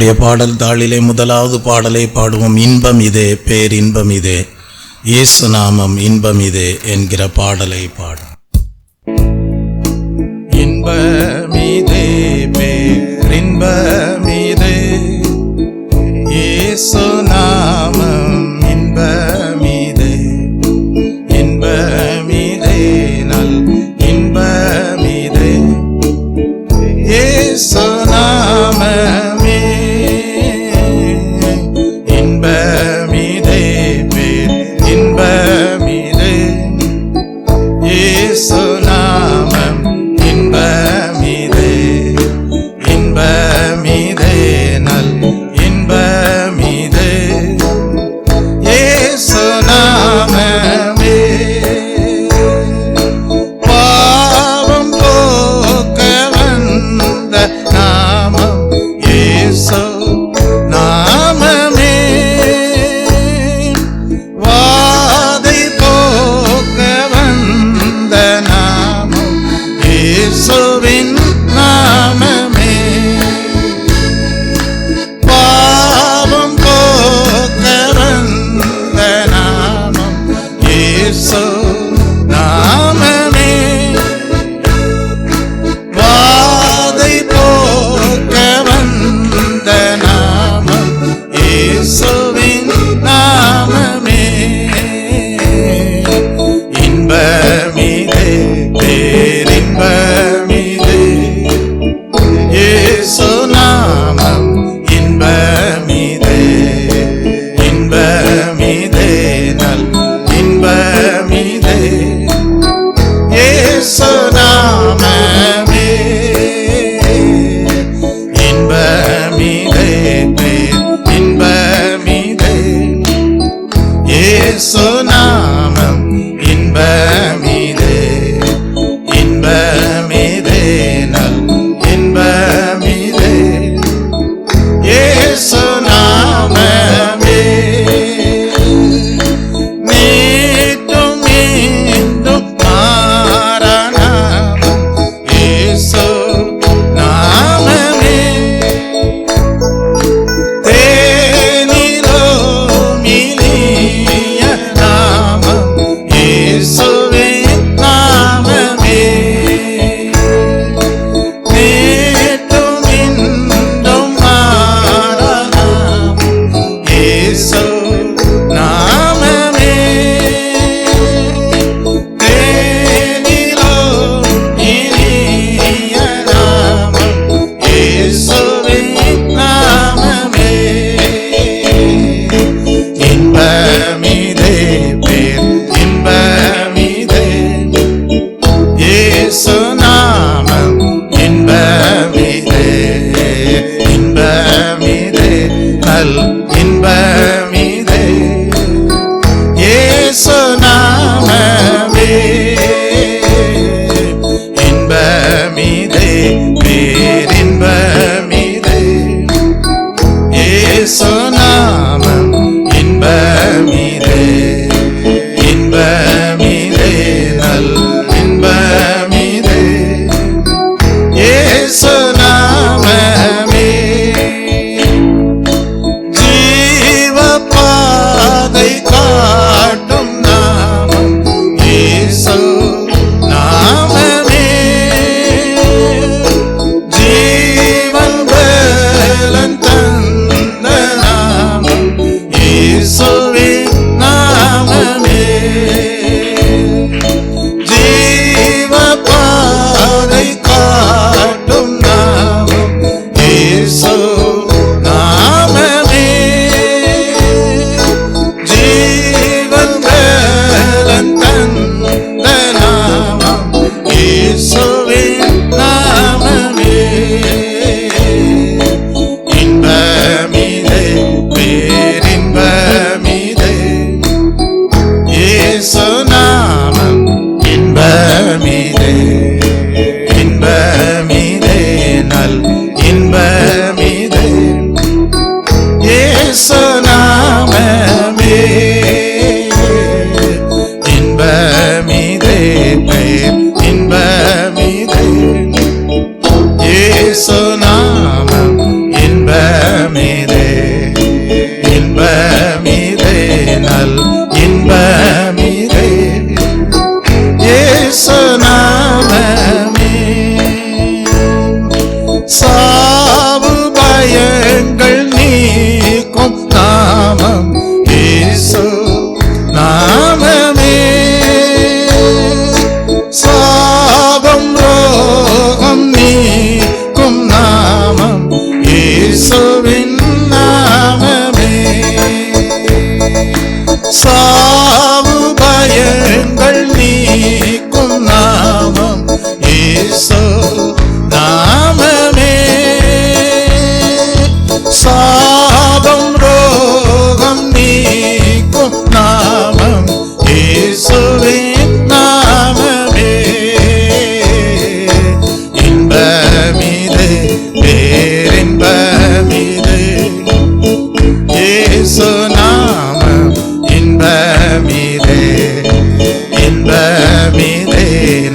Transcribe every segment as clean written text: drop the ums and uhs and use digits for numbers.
நம்முடைய பாடல் தாளிலே முதலாவது பாடலை பாடுவோம். இன்பம் இதே, பேரின்பம் இதே, இயேசு நாமம் இன்பம் இதே என்கிற பாடலை பாடும். இன்பமிதே, பேரின்பமிதே, இயேசு நாமம் இன்பமிதே, இன்பமிதே, நல் இன்பமிதே, இயேசு நாமமே இன்பமிதே, பேர் இன்பமிதே, இயேசு நாமம் இன்பமிதே.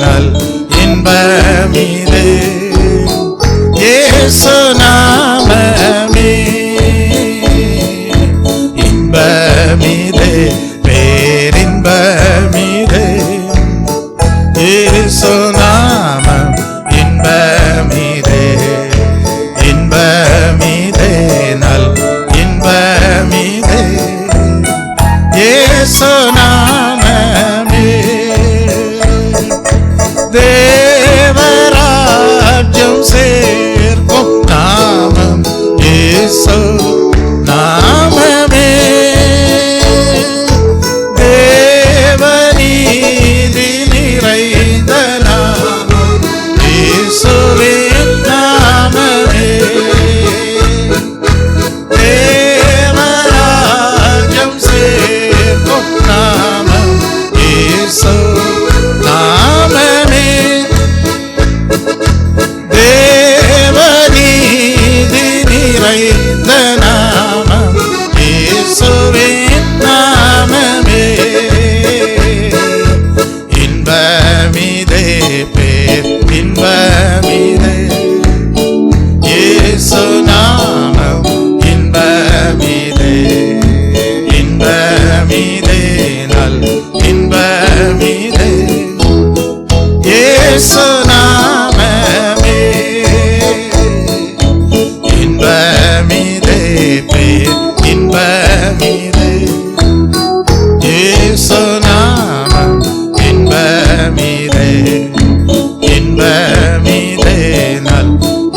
நல் இன்பமிதே இயேசு நாமமே இன்பமிதே பேரின்பமிதே இயேசு நாமம் இன்பமிதே இன்பமிதே நல் இன்பமிதே இயேசு நாமமே தேவராஜ்யம் சேர்க்கும் நாமம் இயேசு நாமமே தேவநீதி நிறைந்த நாமம் இயேசுவின் நாமமே தேவராஜ்யம் சேர்க்கும் நாமம் இயேசு நாமமே தேவநீதி நிறைந்த நாமம் இயேசுவின் நாமமே இன்பமிதே பேர் இன்பமிதே இயேசு நாமம் இன்பமிதே இன்பமிதே நல் இன்பமிதே இயேசு நாமமே இன்பமிதே பேர் இன்பமிதே இயேசு நாமம் இன்பமிதே இன்பமிதே நல்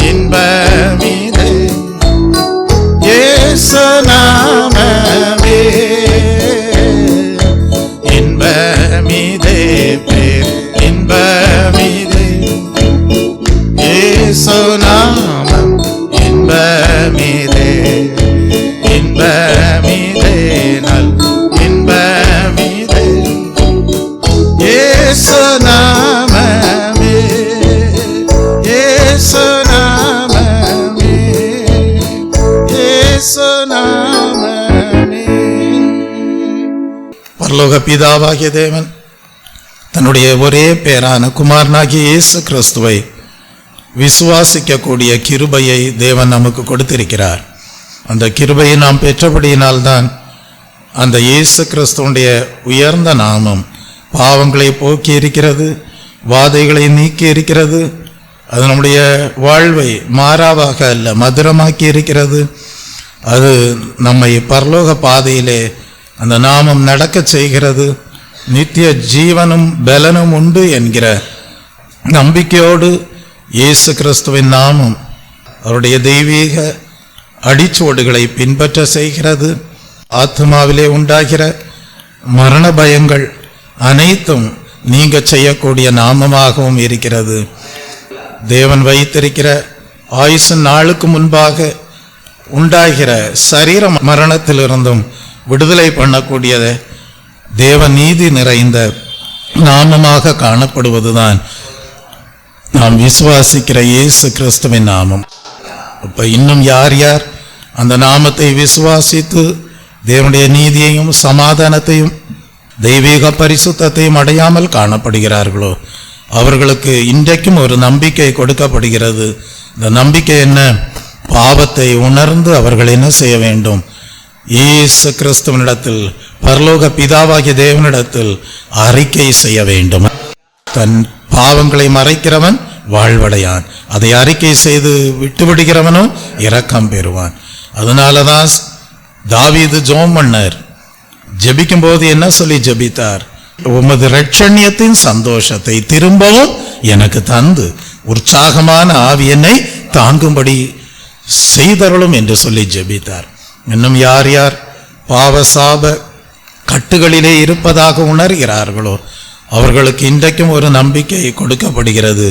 இன்பமிதே இயேசு நாமமே இன்பமிதே பேர் இன்பமிதே இயேசு நாமம் இன்பமிதே இன்பமிதே நல் இன்பமிதே இயேசு நாமமே இயேசு நாமமே இயேசு நாமமே. பரலோக பிதாவாகிய தேவன் தன்னுடைய ஒரே பேரான குமாரனாகிய இயேசு கிறிஸ்துவை விசுவாசிக்கக்கூடிய கிருபையை தேவன் நமக்கு கொடுத்திருக்கிறார். அந்த கிருபையை நாம் பெற்றபடியினால்தான் அந்த இயேசு கிறிஸ்துவுடைய உயர்ந்த நாமம் பாவங்களை போக்கி இருக்கிறது, வாதைகளை நீக்கி இருக்கிறது, அது நம்முடைய வாழ்வை மாறாவாக அல்ல மதுரமாக்கி இருக்கிறது. அது நம்மை பரலோக பாதையிலே அந்த நாமம் நடக்க செய்கிறது. நித்திய ஜீவனும் பலனும் உண்டு என்கிற நம்பிக்கையோடு இயேசு கிறிஸ்துவின் நாமம் அவருடைய தெய்வீக அடிச்சுவடுகளை பின்பற்ற செய்கிறது. ஆத்மாவிலே உண்டாகிற மரண பயங்கள் அனைத்தும் நீங்க செய்யக்கூடிய நாமமாகவும் இருக்கிறது. தேவன் வைத்திருக்கிற ஆயுசு நாளுக்கு முன்பாக உண்டாகிற சரீர மரணத்திலிருந்தும் விடுதலை பண்ணக்கூடிய தேவ நீதி நிறைந்த நாமமாக காணப்படுவதுதான் நாம் விசுவாசிக்கிற இயேசு கிறிஸ்துவின் நாமம். இப்ப இன்னும் யார் யார் அந்த நாமத்தை விசுவாசித்து தேவனுடைய நீதியையும் சமாதானத்தையும் தெய்வீக பரிசுத்தத்தையும் அடையாமல் காணப்படுகிறார்களோ அவர்களுக்கு இன்றைக்கும் ஒரு நம்பிக்கை கொடுக்கப்படுகிறது. இந்த நம்பிக்கை என்ன? பாவத்தை உணர்ந்து அவர்கள் என்ன செய்ய வேண்டும்? இயேசு கிறிஸ்துவனிடத்தில் பரலோக பிதாவாகிய தேவனிடத்தில் அறிக்கை செய்ய வேண்டும். தன் பாவங்களை மறைக்கிறவன் வாழ்வடையான், அதை அறிக்கை செய்து விட்டுவிடுகிறவனோ இரக்கம் பெறுவான். அதனாலதான் தாவீது ஜெபம் பண்ணார். ஜெபிக்கும் போது என்ன சொல்லி ஜெபித்தார்? உமது இரட்சண்யத்தின் சந்தோஷத்தை திரும்பவும் எனக்கு தந்து உற்சாகமான ஆவி என்னை தாங்கும்படி செய்தருளும் என்று சொல்லி ஜெபித்தார். இன்னும் யார் யார் பாவசாப கட்டுகளிலே இருப்பதாக உணர்கிறார்களோ அவர்களுக்கு இன்றைக்கும் ஒரு நம்பிக்கை கொடுக்கப்படுகிறது.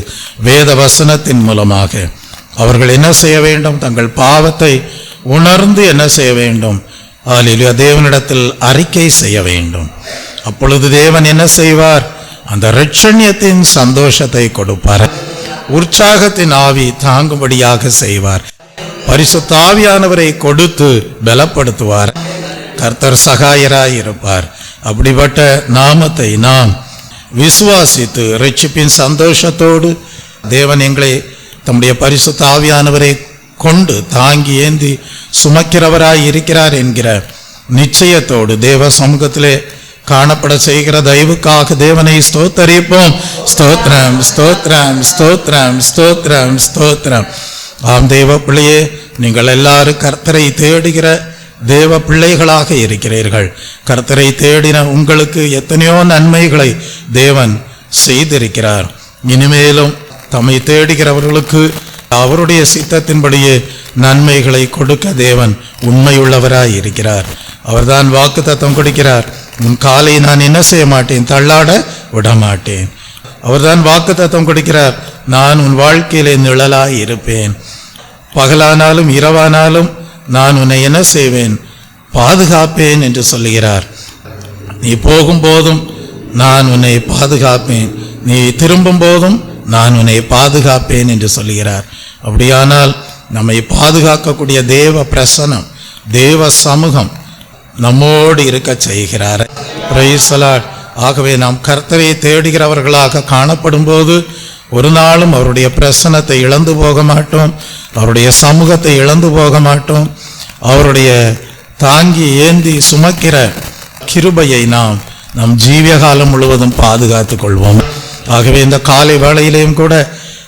வேத வசனத்தின் மூலமாக அவர்கள் என்ன செய்ய வேண்டும்? தங்கள் பாவத்தை உணர்ந்து என்ன செய்ய வேண்டும்? அல்லேலூயா, தேவனிடத்தில் அறிக்கை செய்ய வேண்டும். அப்பொழுது தேவன் என்ன செய்வார்? அந்த இரட்சண்யத்தின் சந்தோஷத்தை கொடுப்பார், உற்சாகத்தின் ஆவி தாங்கும்படியாக செய்வார், பரிசுத்த ஆவியானவரை கொடுத்து பலப்படுத்துவார், கர்த்தர் சகாயராய் இருப்பார். அப்படிப்பட்ட நாமத்தை நாம் விசுவாசித்து இரட்சிப்பின் சந்தோஷத்தோடு தேவன் எங்களை தம்முடைய பரிசுத்த ஆவியானவரை கொண்டு தாங்கி ஏந்தி சுமக்கிறவராய் இருக்கிறார் என்கிற நிச்சயத்தோடு தேவ சமூகத்திலே காணப்பட செய்கிற தயவுக்காக தேவனை ஸ்தோத்தரிப்போம். ஸ்தோத்திரம், ஸ்தோத்திரம், ஸ்தோத்திரம், ஸ்தோத்திரம், ஸ்தோத்திரம். ஆம் தேவ பிள்ளையே, நீங்கள் எல்லாரும் கர்த்தரை தேடுகிற தேவ பிள்ளைகளாக இருக்கிறீர்கள். கர்த்தரை தேடின உங்களுக்கு எத்தனையோ நன்மைகளை தேவன் செய்திருக்கிறார். இனிமேலும் தம்மை தேடுகிறவர்களுக்கு அவருடைய சித்தத்தின்படியே நன்மைகளை கொடுக்க தேவன் உண்மையுள்ளவராய் இருக்கிறார். அவர்தான் வாக்குத்தத்தம் கொடுக்கிறார். உன் காலை நான் என்ன செய்ய மாட்டேன், தள்ளாட விடமாட்டேன். அவர்தான் வாக்குத்தத்தம் கொடுக்கிறார். நான் உன் வாழ்க்கையிலே நிழலாய் இருப்பேன். பகலானாலும் இரவானாலும் நான் உன்னை என்ன செய்வேன், பாதுகாப்பேன் என்று சொல்லுகிறார். நீ போகும்போதும் நான் உன்னை பாதுகாப்பேன், நீ திரும்பும் போதும் நான் உன்னை பாதுகாப்பேன் என்று சொல்லுகிறார். அப்படியானால் நம்மை பாதுகாக்கக்கூடிய தேவ பிரசன்னம், தேவ சமூகம் நம்மோடு இருக்க செய்கிறார். Price the Lord. ஆகவே நாம் கர்த்தரை தேடுகிறவர்களாக காணப்படும் போது ஒரு நாளும் அவருடைய பிரசன்னத்தை இழந்து போக மாட்டோம், அவருடைய சமூகத்தை இழந்து போக மாட்டோம். அவருடைய தாங்கி ஏந்தி சுமக்கிற கிருபையை நாம் நம் ஜீவிய காலம் முழுவதும் பாதுகாத்து கொள்வோம். ஆகவே இந்த காலை வேளையிலேயும் கூட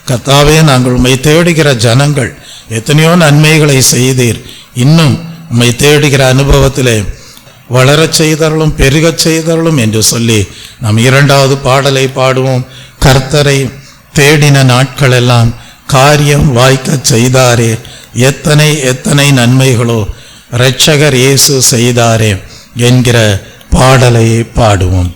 கர்த்தாவே, நாங்கள் உம்மை தேடுகிற ஜனங்கள், எத்தனையோ நன்மைகளை செய்தீர், இன்னும் உம்மை தேடுகிற அனுபவத்திலே வளரச் செய்தருளும், பெருகச் செய்தருளும் என்று சொல்லி நாம் இரண்டாவது பாடலை பாடுவோம். கர்த்தரை தேடின நாட்களெல்லாம் காரியம் வாய்க்க செய்தாரே, எத்தனை எத்தனை நன்மைகளோ இரட்சகர் இயேசு செய்தாரே என்கிற பாடலை பாடுவோம்.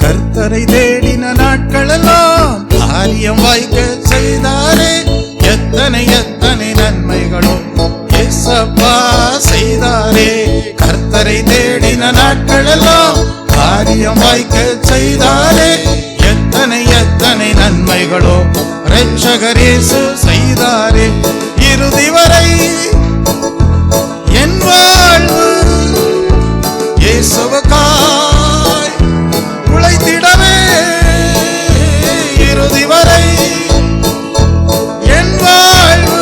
கர்த்தரை தேடின நாட்களெல்லாம் காரியம் வாய்க்க செய்தாரே, எத்தனை எத்தனை நன்மைகளோ இயேசப்பா செய்தாரே. கர்த்தரை தேடின நாட்களெல்லாம் காரியம் வாய்க்க செய்தாரே, எத்தனை எத்தனை நன்மைகளோ இரட்சகர் இயேசு செய்தாரே. இறுதி வரை என் வாழ்வு இயேசுவுக்காய் உழைத்திடவே, இறுதி வரை என் வாழ்வு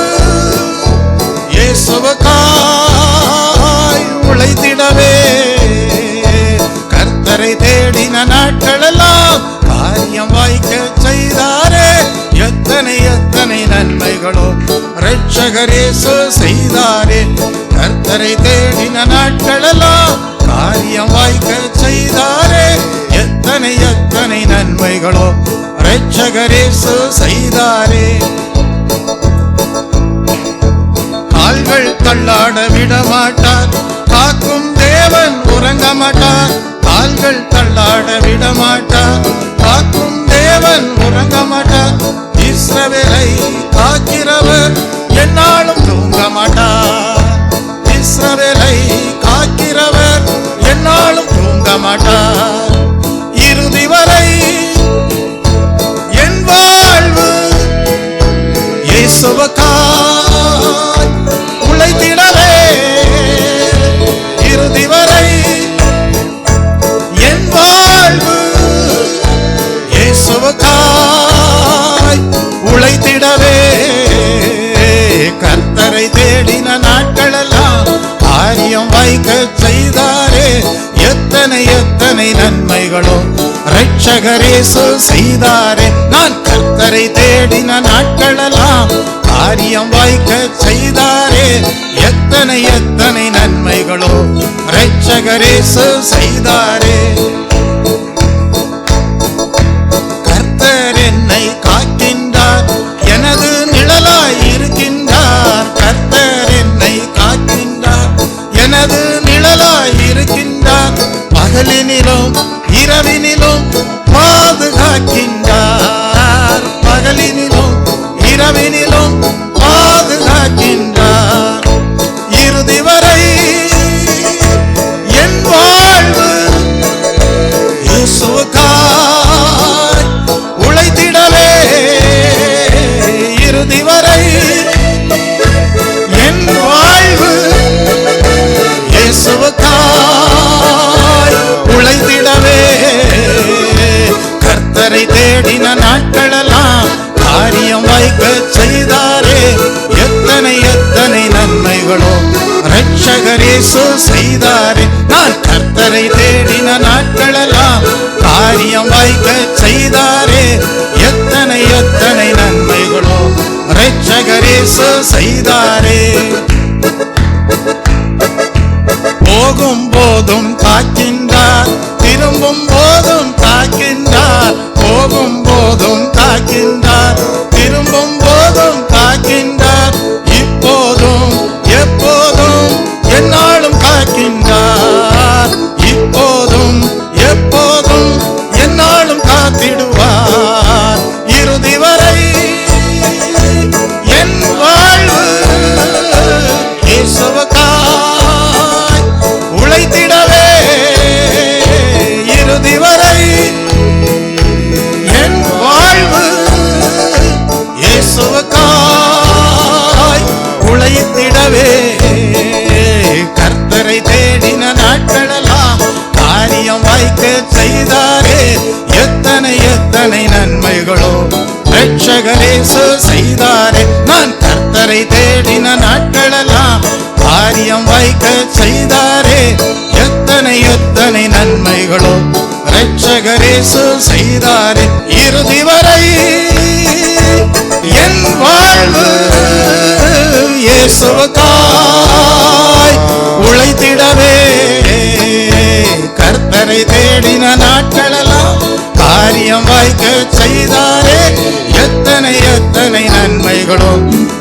இயேசுவுக்காய் உழைத்திடவே. கர்த்தரை தேடின நாட்களெல்லாம் காரியம் வாய்க்க செய்தாரே, எத்தனை எத்தனை நன்மைகளோ இரட்சகர் இயேசு செய்தாரே. கர்த்தரை தேடின நாட்களெல்லாம் காரியம் வாய்க்க செய்தாரே, எத்தனை எத்தனை நன்மைகளோ இரட்சகர் இயேசு செய்தாரே. கால்கள் தள்ளாட விடமாட்டார், காக்கும் தேவன் உறங்க மாட்டார். கால்கள் தள்ளாட விடமாட்டார், காக்கும் தேவன் உறங்க மாட்டார். இஸ்ரவேலை காக்கிறவர் என்னாலும் தூங்க மாட்டார். இஸ்ரவேலை காக்கிறவர் என்னாலும் தூங்க மாட்டார். இறுதி வரை என் வாழ்வு இயேசுவுக்காய் உழைத்திடவே, இறுதி வரை என் வாழ்வு இயேசுவுக்காய் உழைத்திடவே. கர்த்தரை தேடின நாட்களெல்லாம் காரியம் வாய்க்க செய்தாரே, எத்தனை எத்தனை நன்மைகளோ இரட்சகர் இயேசு செய்தாரே. நான் கர்த்தரை தேடின நாட்களெல்லாம் காரியம் வாய்க்க செய்தாரே, எத்தனை எத்தனை நன்மைகளோ இரட்சகர் இயேசு செய்தாரே. கர்த்தர் என்னை காக்கின்றார், எனது நிழலாய் இருக்கின்றார். கர்த்தர் என்னை காக்கின்றார், எனது நிழலாய் இருக்கின்றார். பகலினிலும் இரவினிலும் பாதுகாக்கின்றார், பகலினிலும் இரவினிலும் பாதுகாக்கின்றார். இறுதி வரை என் வாழ்வு இயேசுவுக்காய் உழைத்திடவே, இறுதி வரை என் வாழ்வு தேடின நாட்களெல்லாம் காரியம் வைக்க செய்தாரே. எத்தனை எத்தனை நன்மைகளோ இரட்சகர் இயேசு செய்தாரே. நான் கர்த்தரை தேடின நாட்களெல்லாம் காரியம் வைக்க செய்தாரே. எத்தனை எத்தனை நன்மைகளோ இரட்சகர் இயேசு செய்தாரே. போகும் போதும் காக்கின்றார், திரும்பும் போதும் காக்கின்றார். போகும் போதும் காக்கின்றார், திரும்பும் போதும் காக்கின்றார். இப்போதும் எப்போதும் எந்நாளும் காக்கின்றார். இப்போதும் எப்போதும் எந்நாளும் காத்திடுவார். இறுதி வரை என் வாழ்வு இயேசுவுக்காய் உழைத்திடவே. இறுதி வரை என் வாழ்வு இயேசுவுக்காய் உழைத்திடவே. கர்த்தரை தேடின நாட்களெல்லாம் காரியம் வைக்க செய்தாரே. எத்தனை எத்தனை நன்மைகளோ இரட்சகர் இயேசு செய்தாரே. நான் கர்த்தரை தேடின நாட்களெல்லாம் காரியம் வைக்க செய்தாரே. எத்தனை எத்தனை நன்மைகளோ இரட்சகர் இயேசு செய்தாரே. இறுதி வரை என் வாழ்வு இயேசுவுக்காய் உழைத்திடவே. கர்த்தரை தேடின நாட்களெல்லாம் காரியம் வைக்க செய்தாரே. எத்தனை எத்தனை நன்மைகளோ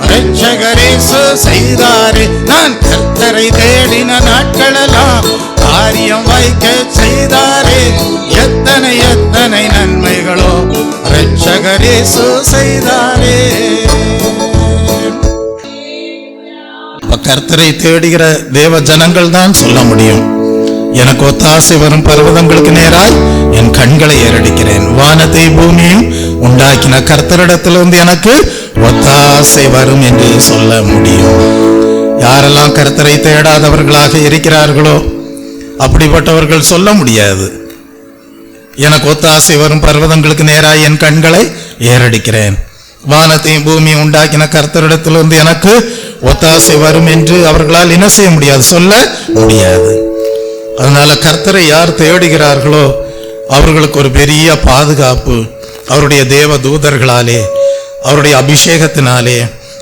இரட்சகர் இயேசு செய்தாரே. நான் கர்த்தரை தேடின நாட்களெல்லாம் காரியம் வைக்க செய்தாரே. எத்தனை எத்தனை நன்மைகளோ இரட்சகர் இயேசு செய்தாரே. கர்த்தரை தேடுகிற தேவ ஜனங்கள் தான் சொல்ல முடியும். எனக்கு ஒத்தாசை வரும் பர்வதங்களுக்கு நேராய் என் கண்களை ஏறடிக்கிறேன். வானத்தை பூமியும் உண்டாக்கின கர்த்தரிடத்திலிருந்து எனக்கு ஒத்தாசை வரும் என்று சொல்ல முடியும். யாரெல்லாம் கர்த்தரை தேடாதவர்களாக இருக்கிறார்களோ அப்படிப்பட்டவர்கள் சொல்ல முடியாது. எனக்கு ஒத்தாசை வரும் பர்வதங்களுக்கு நேராய் என் கண்களை ஏறடிக்கிறேன். வானத்தையும் பூமியும் உண்டாக்கின கர்த்தரிடத்திலிருந்து எனக்கு ஒத்தாசை வரும் என்று அவர்களால் என்ன செய்ய முடியாது, சொல்ல முடியாது. அதனால கர்த்தரை யார் தேடுகிறார்களோ அவர்களுக்கு ஒரு பெரிய பாதுகாப்பு அவருடைய தேவ தூதர்களாலே, அவருடைய அபிஷேகத்தினாலே,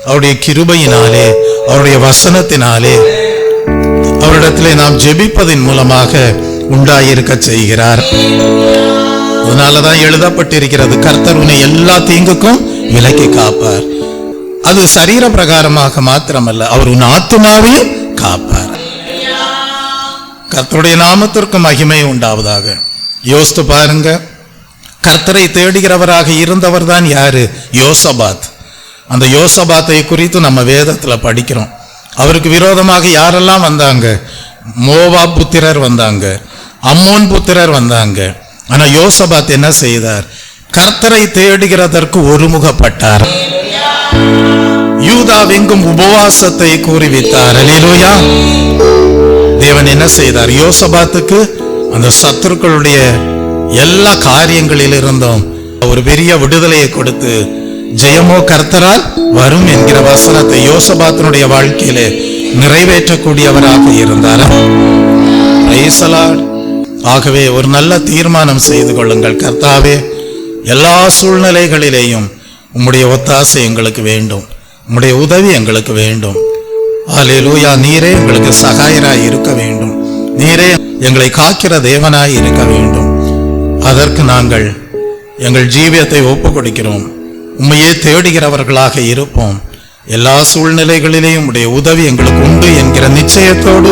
அவருடைய கிருபையினாலே, அவருடைய வசனத்தினாலே, அவரிடத்திலே நாம் ஜெபிப்பதின் மூலமாக உண்டாயிருக்க செய்கிறார். அதனாலதான் எழுதப்பட்டிருக்கிறது, கர்த்தர் உன்னை எல்லா தீங்குக்கும் விலக்கி காப்பார். அது சரீர பிரகாரமாக மாத்திரமல்ல, அவர் உன் ஆத்துமாவையும் காப்பார். கர்த்தருடைய நாமத்திற்கு மகிமை உண்டாவதாக. யோசித்து பாருங்க, கர்த்தரை தேடுகிறவராக இருந்தவர் தான் யாரு? யோசபாத். அந்த யோசபாத்தை குறித்து நம்ம வேதத்துல படிக்கிறோம். அவருக்கு விரோதமாக யாரெல்லாம் வந்தாங்க? மோவாப் புத்திரர் வந்தாங்க, அம்மோன் புத்திரர் வந்தாங்க. ஆனா யோசபாத் என்ன செய்தார்? கர்த்தரை தேடுகிறதற்கு ஒருமுகப்பட்டார். யூதாவெங்கும் உபவாசத்தை கூறிவித்தார். அல்லேலூயா. தேவன் என்ன செய்தார்? யோசபாத்துக்கு அந்த சத்துருக்களுடைய எல்லா காரியங்களிலிருந்தும் ஒரு பெரிய விடுதலையை கொடுத்து, ஜெயமோ கர்த்தரால் வரும் என்கிற வசனத்தை யோசபாத்தினுடைய வாழ்க்கையிலே நிறைவேற்றக்கூடியவராக இருந்தார். ஆகவே ஒரு நல்ல தீர்மானம் செய்து கொள்ளுங்கள். கர்த்தாவே, எல்லா சூழ்நிலைகளிலேயும் உம்முடைய ஒத்தாசை எங்களுக்கு வேண்டும், உம்முடைய உதவி எங்களுக்கு வேண்டும். அல்லேலூயா. நீரே எங்களுக்கு சகாயராய் இருக்க வேண்டும், நீரே எங்களை காக்கிற தேவனாய் இருக்க வேண்டும். அதற்கு நாங்கள் எங்கள் ஜீவியத்தை ஒப்பு கொடுக்கிறோம். உம்மையே தேடுகிறவர்களாக இருப்போம். எல்லா சூழ்நிலைகளிலேயும் உடைய உதவி எங்களுக்கு உண்டு என்கிற நிச்சயத்தோடு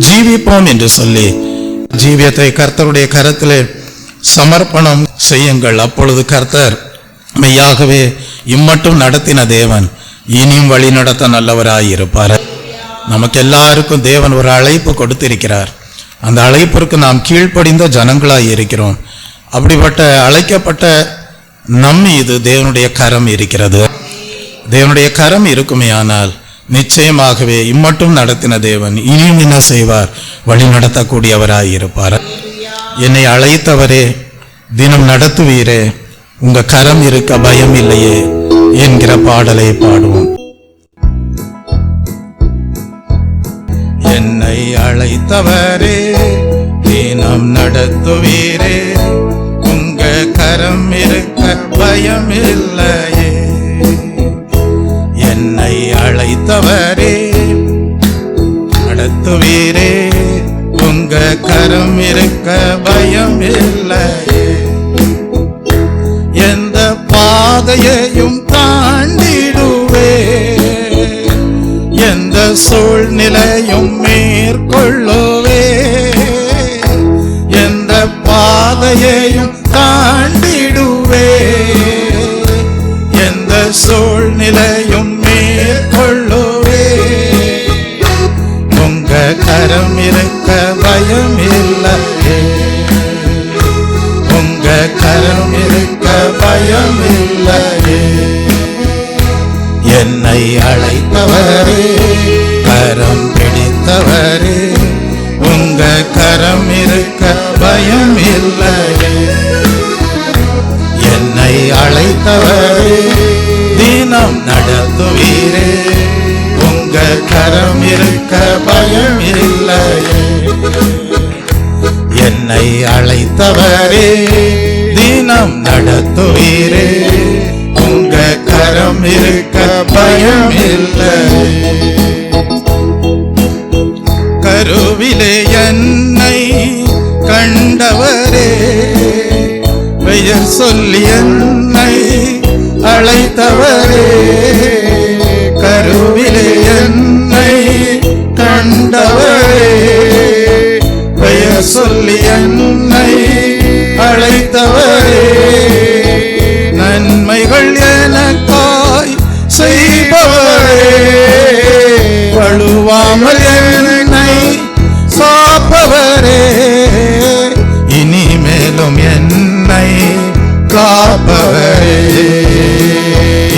ஜீவிப்போம் என்று சொல்லி ஜீவியத்தை கர்த்தருடைய கரத்திலே சமர்ப்பணம் செய்யுங்கள். அப்பொழுது கர்த்தர் மெய்யாகவே இம்மட்டும் நடத்தின தேவன் இனியும் வழி நடத்த நல்லவராய் இருப்பார். நமக்கு எல்லாருக்கும் தேவன் ஒரு அழைப்பு கொடுத்திருக்கிறார். அந்த அழைப்பிற்கு நாம் கீழ்ப்படிந்த ஜனங்களாய் இருக்கிறோம். அப்படிப்பட்ட அழைக்கப்பட்ட நம் மீது தேவனுடைய கரம் இருக்கிறது. தேவனுடைய கரம் இருக்குமே ஆனால் நிச்சயமாகவே இம்மட்டும் நடத்தின தேவன் இனியும் என்ன செய்வார்? வழி நடத்தக்கூடியவராய் இருப்பார். என்னை அழைத்தவரே, தினம் நடத்துவீரே, உங்க கரம் இருக்க பயம் இல்லையே என்கிற பாடலை பாடுவோம். என்னை அழைத்தவரே, தினம் நடத்துவீரே, உங்க கரம் இருக்க பயம் இல்லையே. என்னை அழைத்தவரே, நடத்துவீரே, உங்க கரம் இருக்க பயம் இல்லையே. எந்த பாதையையும் தாண்டிடுவே, எந்த சூழ்நிலையும் மேற்கொள்ளுவே. எந்த பாதையையும் தாண்டிடுவே, எந்த சூழ்நிலையும் மேற்கொள்ளுவே. உங்க கரம் இருக்க பயம் இல்லையே, உங்க கரம் இருக்க பயம் இல்லையே. என்னை அழைத்தவரே, கரம் பிடித்தவரே, உங்க கரம் இருக்க பயம் இல்லையே. என்னை அழைத்தவரே, தினம் நடத்துவீரே, உங்க கரம் இருக்க பயம் இல்லையே. என்னை அழைத்தவரே, தினம் நடத்துவீரே, உங்க கரம் இருக்க பயம் இல்லையே. கருவிலே என்னை கண்டவரே, பெயர் சொல்லி என்னை அழைத்தவரே. கருவிலே என்னை கண்டவரே, பெயர் சொல்லி என்னை அழைத்தவரே. நன்மைகள் எனக்காய் செய்பவரே, வழுவாமல் என்னை காப்பவரே. இனிமேலும் என்னை காப்பவரே,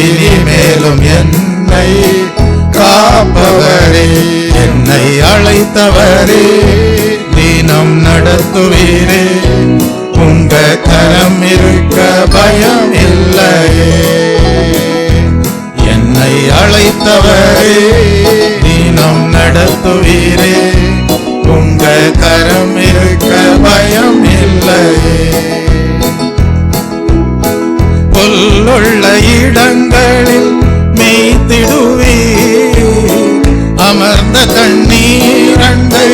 இனிமேலும் என்னை காப்பவரே. என்னை அழைத்தவரே, தினம் நடத்துவீரே, உங்க கரம் இருக்க பயம் இல்லையே. என்னை அழைத்தவரே, தினம் நடத்துவீரே, உங்க கரம் இருக்க பயம் இல்லையே. புல்லுள்ள இடங்களில் மேய்த்திடுவீர், அமர்ந்த தண்ணீரண்டை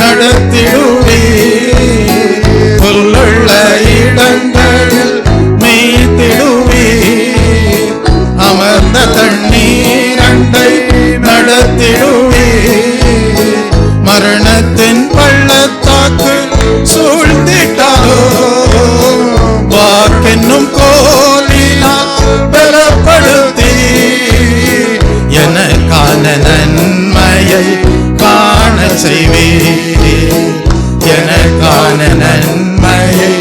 நடத்திடுவீர். புல்லுள்ள இடங்களில் மேய்த்திடுவீர், அமர்ந்த தண்ணீரண்டை நடத்திடுவீர். மரணத்தின் பள்ளத்தாக்கு சூழ்ந்திட்டாரோ, வாக்கென்னும் கோலினால் பலப்படுத்தி எனக்கான நன்மையை காண செய்வீர். எனக்கான நன்மையை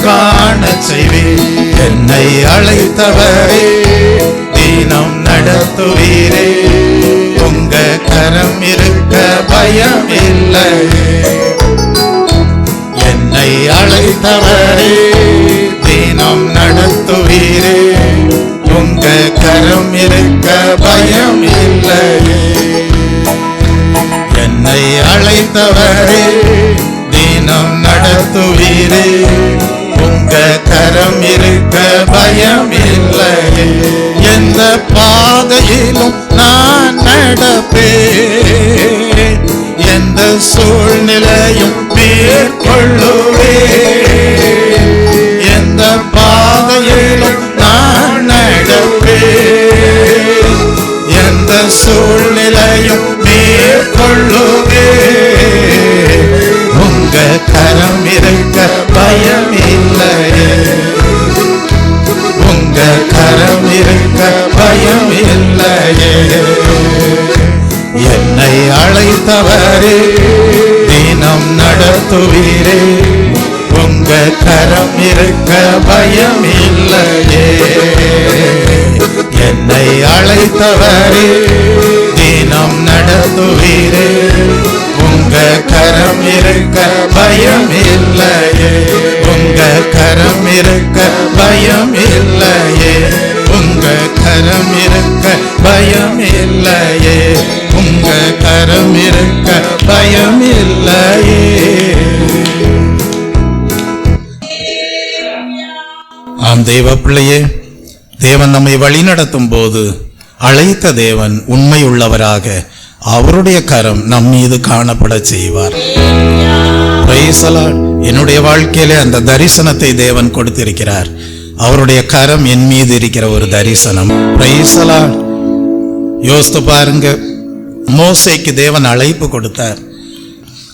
காண செய்வீர். என்னை அழைத்தவரே, தினம் நடத்துவீரே, உங்க கரம் இருக்க பயம் இல்லையே. என்னை அழைத்தவரே, தினம் நடத்துவீரே, உங்க கரம் இருக்க பயம் இல்லையே. என்னை அழைத்தவரே, தினம் நடத்துவீரே, உங்க கரம் இருக்க பயம் இல்லையே. எந்த பாதையிலும் நான் நடப்பேன், எந்த சூழ்நிலையும் மேற்கொள்ளுவேன். எந்த பாதையிலும் நான் நடப்பேன், எந்த சூழ்நிலையும் மேற்கொள்ளுவேன். உங்க கரம் இருக்க பயம் இல்லையே, உங்க கரம் இருக்க பயம் இல்லையே. என்னை அழைத்தவரே, தினம் நடத்துவீரே, உங்க கரம் இருக்க பயம் இல்லையே. என்னை அழைத்தவரே, தினம் நடத்துவீரே, உங்க கரம் இருக்க பயம் இல்லையே. உங்க கரம் இருக்க பயம் இல்லையே, உங்க கரம் இருக்க பயம் இல்லையே, உங்க கரம் இருக்க பயம் இல்லையே. ஆம் தேவ பிள்ளையே, தேவன் நம்மை வழிநடத்தும் போது அழைத்த தேவன் உண்மை உள்ளவராக அவருடைய கரம் நம் மீது காணப்பட செய்வார். என்னுடைய வாழ்க்கையிலே அந்த தரிசனத்தை தேவன் கொடுத்திருக்கிறார். அவருடைய கரம் என் மீது இருக்கிற ஒரு தரிசனம். யோசித்து பாருங்க, மோசேக்கு தேவன் அழைப்பு கொடுத்தார்.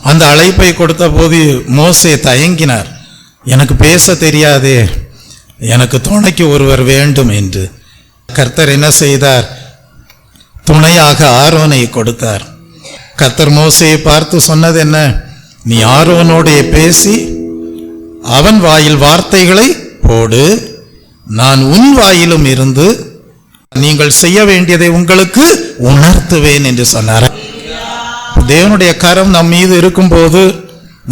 அந்த அழைப்பை கொடுத்த போது மோசே தயங்கினார். எனக்கு பேச தெரியாதே, எனக்கு துணைக்கு ஒருவர் வேண்டும் என்று. கர்த்தர் என்ன செய்தார்? துணையாக ஆரோனை கொடுத்தார். கர்த்தர் மோசேயை பார்த்து சொன்னது என்ன? நீ ஆரோனோட பேசி அவன் வாயில் வார்த்தைகளை போடு, நான் உன் வாயிலும் இருந்து நீங்கள் செய்ய வேண்டியதை உங்களுக்கு உணர்த்துவேன் என்று சொன்னார். தேவனுடைய கரம் நம் மீது இருக்கும்போது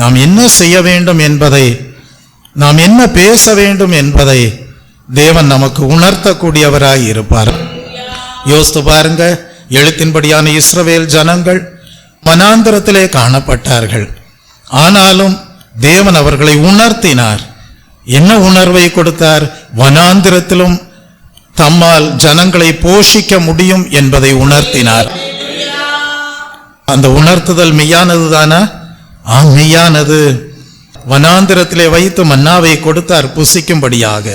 நாம் என்ன செய்ய வேண்டும் என்பதை, நாம் என்ன பேச வேண்டும் என்பதை தேவன் நமக்கு உணர்த்தக்கூடியவராய் இருப்பார். யோசித்து பாருங்க, எழுத்தின்படியான இஸ்ரவேல் ஜனங்கள் வனாந்திரத்திலே காணப்பட்டார்கள். ஆனாலும் தேவன் அவர்களை உணர்த்தினார். என்ன உணர்வை கொடுத்தார்? வனாந்திரத்திலும் தம்மால் ஜனங்களை போஷிக்க முடியும் என்பதை உணர்த்தினார். அந்த உணர்த்துதல் மெய்யானது தானா? மெய்யானது. வனாந்திரத்திலே வைத்து மன்னாவை கொடுத்தார் புசிக்கும்படியாக.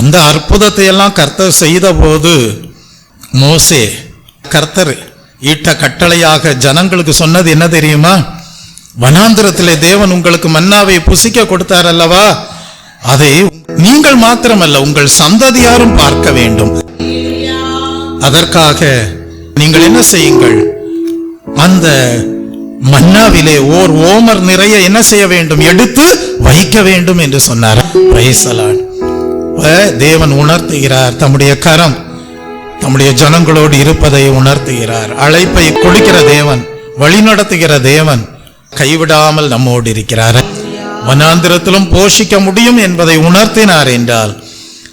அந்த அற்புதத்தை எல்லாம் கர்த்தர் செய்த போது மோசே கர்த்தர் இட்ட கட்டளையாக ஜனங்களுக்கு சொன்னது என்ன தெரியுமா? வனாந்திரத்திலே தேவன் உங்களுக்கு மன்னாவை புசிக்க கொடுத்தார் அல்லவா, அதை நீங்கள் மாத்திரமல்ல உங்கள் சந்ததியாரும் பார்க்க வேண்டும். அதற்காக நீங்கள் என்ன செய்யுங்கள்? அந்த மன்னாவிலே ஓர் ஓமர் நிறைய என்ன செய்ய வேண்டும்? எடுத்து வைக்க வேண்டும் என்று சொன்னார். தேவன் உணர்த்துகிறார். தம்முடைய கரம் தம்முடைய ஜனங்களோடு இருப்பதை உணர்த்துகிறார். அழைப்பை கொடுக்கிற தேவன், வழி நடத்துகிற தேவன் கைவிடாமல் நம்மோடு இருக்கிறார். வனாந்திரத்திலும் போஷிக்க முடியும் என்பதை உணர்த்தினார் என்றால்,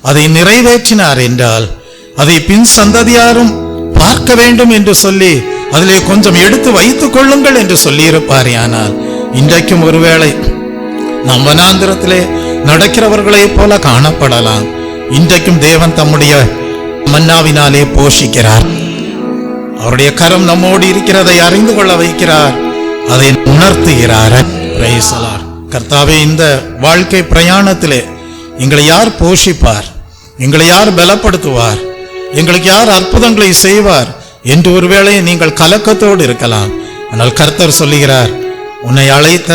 அதை நிறைவேற்றினார் என்றால், அதை பின் சந்ததியாரும் பார்க்க வேண்டும் என்று சொல்லி அதிலே கொஞ்சம் எடுத்து வைத்துக் கொள்ளுங்கள் என்று சொல்லி இருப்பார். ஆனால் இன்றைக்கும் ஒருவேளை நம் வனாந்திரத்திலே நடக்கிறவர்களைப் போல காணப்படலாம். இன்றைக்கும் தேவன் தம்முடைய மன்னாவினாலே போஷிக்கிறார். அவருடைய கரம் நம்மோடு இருக்கிறதை அறிந்து கொள்ள வைக்கிறார், அதை உணர்த்துகிறார். கர்த்தாவே, இந்த வாழ்க்கை பிரயாணத்திலே எங்களை யார் போஷிப்பார், எங்களை யார் பலப்படுத்துவார், எங்களுக்கு யார் அற்புதங்களை செய்வார் என்று ஒருவேளை நீங்கள் கலக்கத்தோடு இருக்கலாம். ஆனால் கர்த்தர் சொல்லுகிறார், உன்னை அழைத்த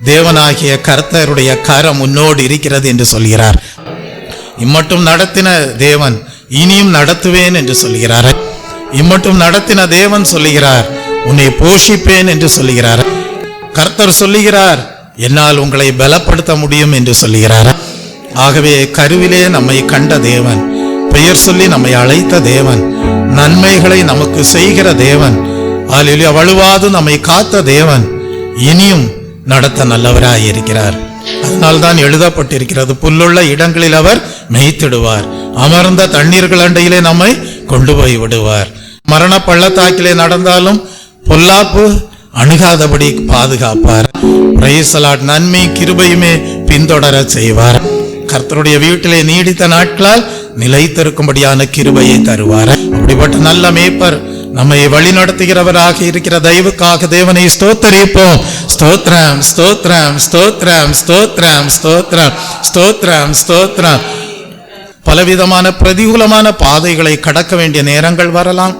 தேவனாகிய கர்த்தருடைய கரம் உன்னோடு இருக்கிறது என்று சொல்கிறார். இம்மட்டும் நடத்தின தேவன் இனியும் நடத்துவேன் என்று சொல்கிறார். இம்மட்டும் நடத்தின தேவன் சொல்லுகிறார், உன்னை போஷிப்பேன் என்று சொல்லுகிறார். கர்த்தர் சொல்லுகிறார், என்னால் உங்களை பலப்படுத்த முடியும் என்று சொல்லுகிறார். ஆகவே கருவிலே நம்மை கண்ட தேவன், பெயர் சொல்லி நம்மை அழைத்த தேவன், நன்மைகளை நமக்கு செய்கிற தேவன், அல்லேலூயா, வலுவாது நம்மை காத்த தேவன் இனியும் நடத்த நல்லவராய் இருக்கிறார். அதனால்தான் எழுதப்பட்டிருக்கிறது, புல்லுள்ள இடங்களில் அவர் மேய்த்திடுவார், அமர்ந்த தண்ணீர்கள் அண்டையிலே நம்மை கொண்டு போய் விடுவார். மரண பள்ளத்தாக்கிலே நடந்தாலும் பொல்லாப்பு அணுகாதபடி பாதுகாப்பார். Praise the lord. நன்மை கிருபையுமே பின்தொடர செய்வார். கர்த்தருடைய வீட்டிலே நீடித்த நாட்களால் நிலைத்திருக்கும்படியான கிருபையை தருவார். அப்படிப்பட்ட நல்ல மேய்ப்பர் நம்மை வழி நடத்துகிறவராக இருக்கிற தயவுக்காக தேவனை ஸ்தோத்தரிப்போம். ஸ்தோத்ரம், ஸ்தோத்ரம், ஸ்தோத்ரம், ஸ்தோத்ரம், ஸ்தோத்ரம், ஸ்தோத்ரம், ஸ்தோத்ரம். பலவிதமான பிரதிகூலமான பாதைகளை கடக்க வேண்டிய நேரங்கள் வரலாம்.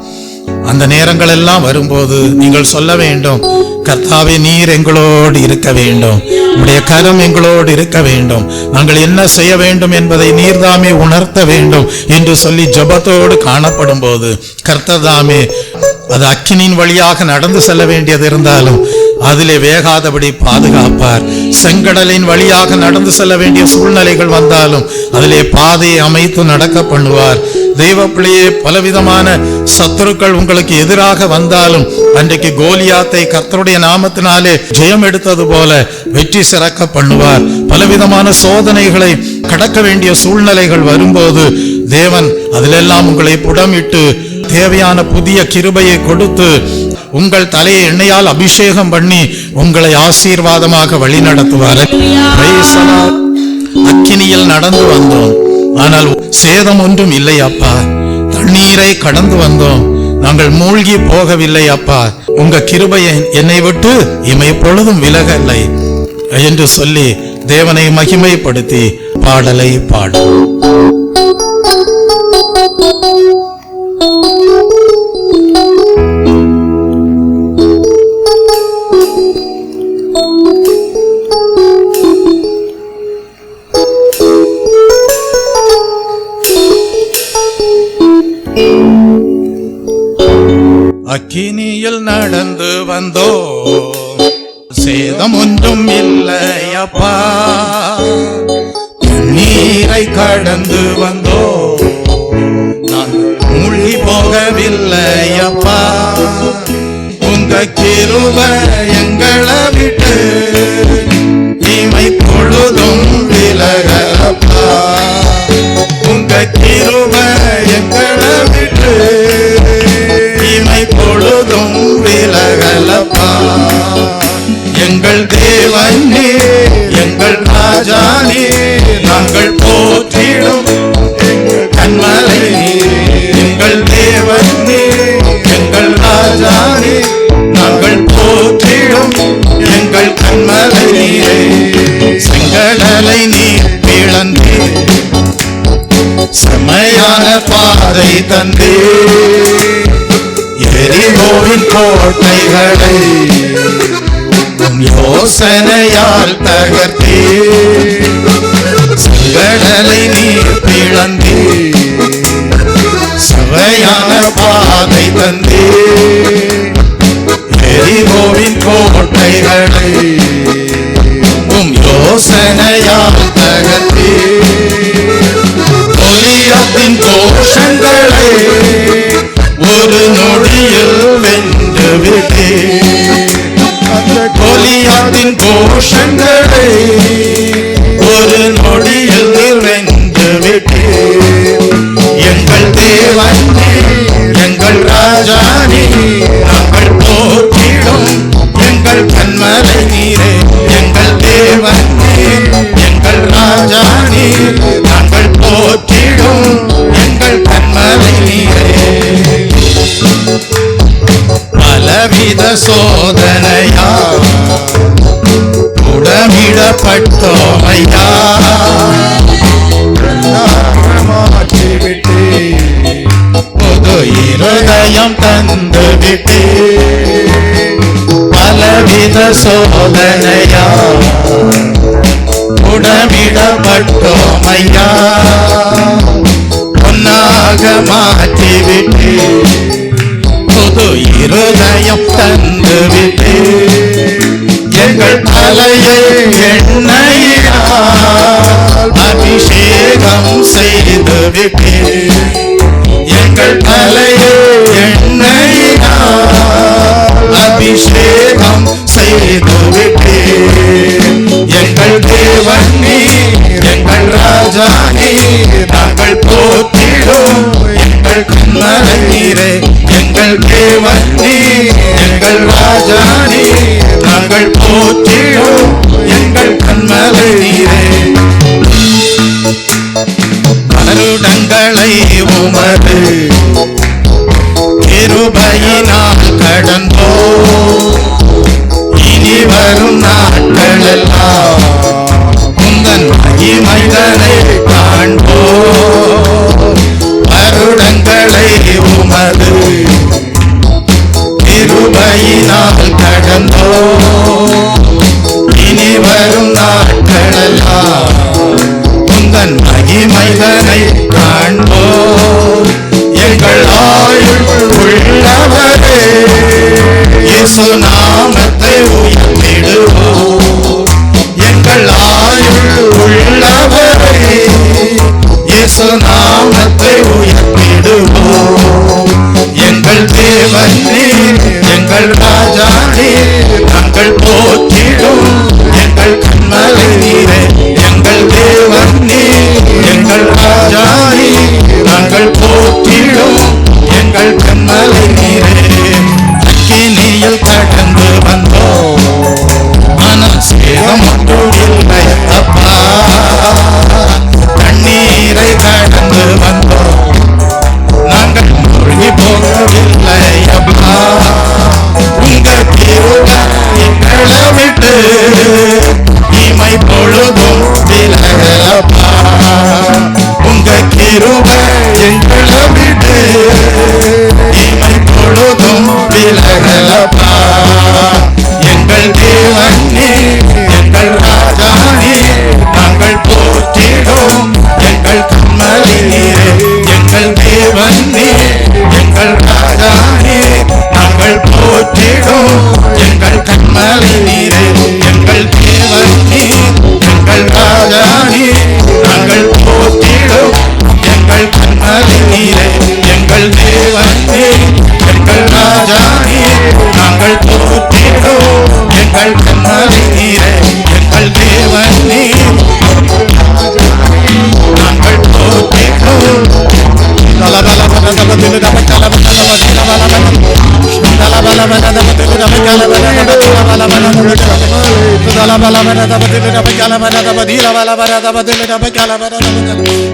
அந்த நேரங்கள் எல்லாம் வரும்போது நீங்கள் சொல்ல வேண்டும், கர்த்தாவே, நீர் எங்களோடு இருக்க வேண்டும், உம்முடைய கரம் எங்களோடு இருக்க வேண்டும், நாங்கள் என்ன செய்ய வேண்டும் என்பதை நீர்தாமே உணர்த்த வேண்டும் என்று சொல்லி ஜெபத்தோடு காணப்படும் போது கர்த்தர் தாமே அது அக்கினியின் வழியாக நடந்து செல்ல வேண்டியது இருந்தாலும் அதிலே வேகாதபடி பாதுகாப்பார். செங்கடலின் வழியாக நடந்து செல்ல வேண்டிய சூழ்நிலைகள் வந்தாலும் அதிலே பாதையை அமைத்து நடக்க பண்ணுவார். தெய்வ பிள்ளையே, பலவிதமான சத்துருக்கள் உங்களுக்கு எதிராக வந்தாலும் அன்றைக்கு கோலியாத்தை கர்த்தருடைய நாமத்தினாலே ஜெயம் எடுத்தது போல வெற்றி சிறக்க பண்ணுவார். பலவிதமான சோதனைகளை கடக்க வேண்டிய சூழ்நிலைகள் வரும்போது தேவன் அதிலெல்லாம் உங்களை புடமிட்டு தேவையான புதிய கிருபையை கொடுத்து உங்கள் தலையை எண்ணெயால் அபிஷேகம் பண்ணி உங்களை ஆசீர்வாதமாக வழி நடத்துவார். அக்கினியில் நடந்து வந்தோம், ஆனால் சேதம் ஒன்றும் இல்லை அப்பா. தண்ணீரை கடந்து வந்தோம், நாங்கள் மூழ்கி போகவில்லை அப்பா. உங்க கிருபை என்னை விட்டு இமைப்பொழுதும் விலகவில்லை என்று சொல்லி தேவனை மகிமைப்படுத்தி பாடலை பாடும். அக்கினியில் நடந்து வந்தோ, சேதம் ஒன்றும் இல்லையப்பா. நீரை கடந்து வந்தோ, நான் மூழ்கி போகவில்லையப்பா. உங்க கிருபை எங்களை விட்டு இமை பொழுதும் விலகலப்பா. உங்க கிருபை எங்களை விட்டு இமை பொழுதும் விலகலப்பா. எங்கள் தேவனே, எங்கள் ராஜானே, நாங்கள் போற்றிடும் கண்மலை நீரே. எங்கள் தேவனே, எங்கள் ராஜானே, நாங்கள் போற்றிடும் எங்கள் கண்மலை நீரே. செங்கடலை நீர் பிளந்தே, செம்மையான பாதை தந்தே, எரிகோவின் கோட்டைகளை யோசனையால் தகர்த்தே. செங்கடலை நீர் பிளந்தே, செம்மையான பாதை தந்தே, எரிகோவின் கோட்டைகளை யோசனையால் தகர்த்தே. கோலியாத்தின் கோஷங்களை ஒரு நொடியில் வென்று விட்டே. கோலியாத்தின் கோஷங்களை ஒரு நொடியில் வென்று விட்டே. எங்கள் தேவனே, எங்கள் ராஜானே, நாங்கள் போற்றிடும் எங்கள் கண்மலை நீரே. எங்கள் தேவனே, எங்கள் ராஜானே, நாங்கள் போற்றிடும் எங்கள் கண்மலை நீரே. பலவித சோதனையா உடமிடப்பட்டோமையா, மாற்றிவிட்டே. புது இருதயம் தந்து விட்டே. பலவித சோதனையா உடமிடப்பட்டோமையா, பொன்னாக மாற்றிவிட்டே. புது இருதயம் தந்து விட்டே. எங்கள் தலையை எண்ணெயினால் அபிஷேகம் செய்து விட்டே. எங்கள் தலையை எண்ணெயினால் அபிஷேகம் செய்து விட்டே. எங்கள் தேவனே, எங்கள் ராஜானே, நாங்கள் போற்றிடும் எங்கள் கண்மலை நீரே. எங்கள் தேவனே, எங்கள் ராஜானே, நாங்கள் போற்றிடும் எங்கள் கண்மலை நீரே. வருடங்களை உமது கிருபையினால் கடந்தோ, இனி வரும் நாட்களெல்லாம் உந்தன் மகிமைதனை காண்போ. வருடங்களை உமது கிருபையினால் கடந்தோ, இனி வரும் நாட்களெல்லாம் உந்தன் மகிமைதனை காண்போ. எங்கள் ஆயுள் உள்ளவரே, இயேசு நாமத்தை உயர்த்திடுவோம். எங்கள் ஆயுள் உள்ளவரே, இயேசு நாமத்தை உயர்த்திடுவோம். எங்கள் தேவனே, எங்கள் ராஜானே, நாங்கள் போற்றிடும் எங்கள் கண்மலை நீரே. எங்கள் தேவனே,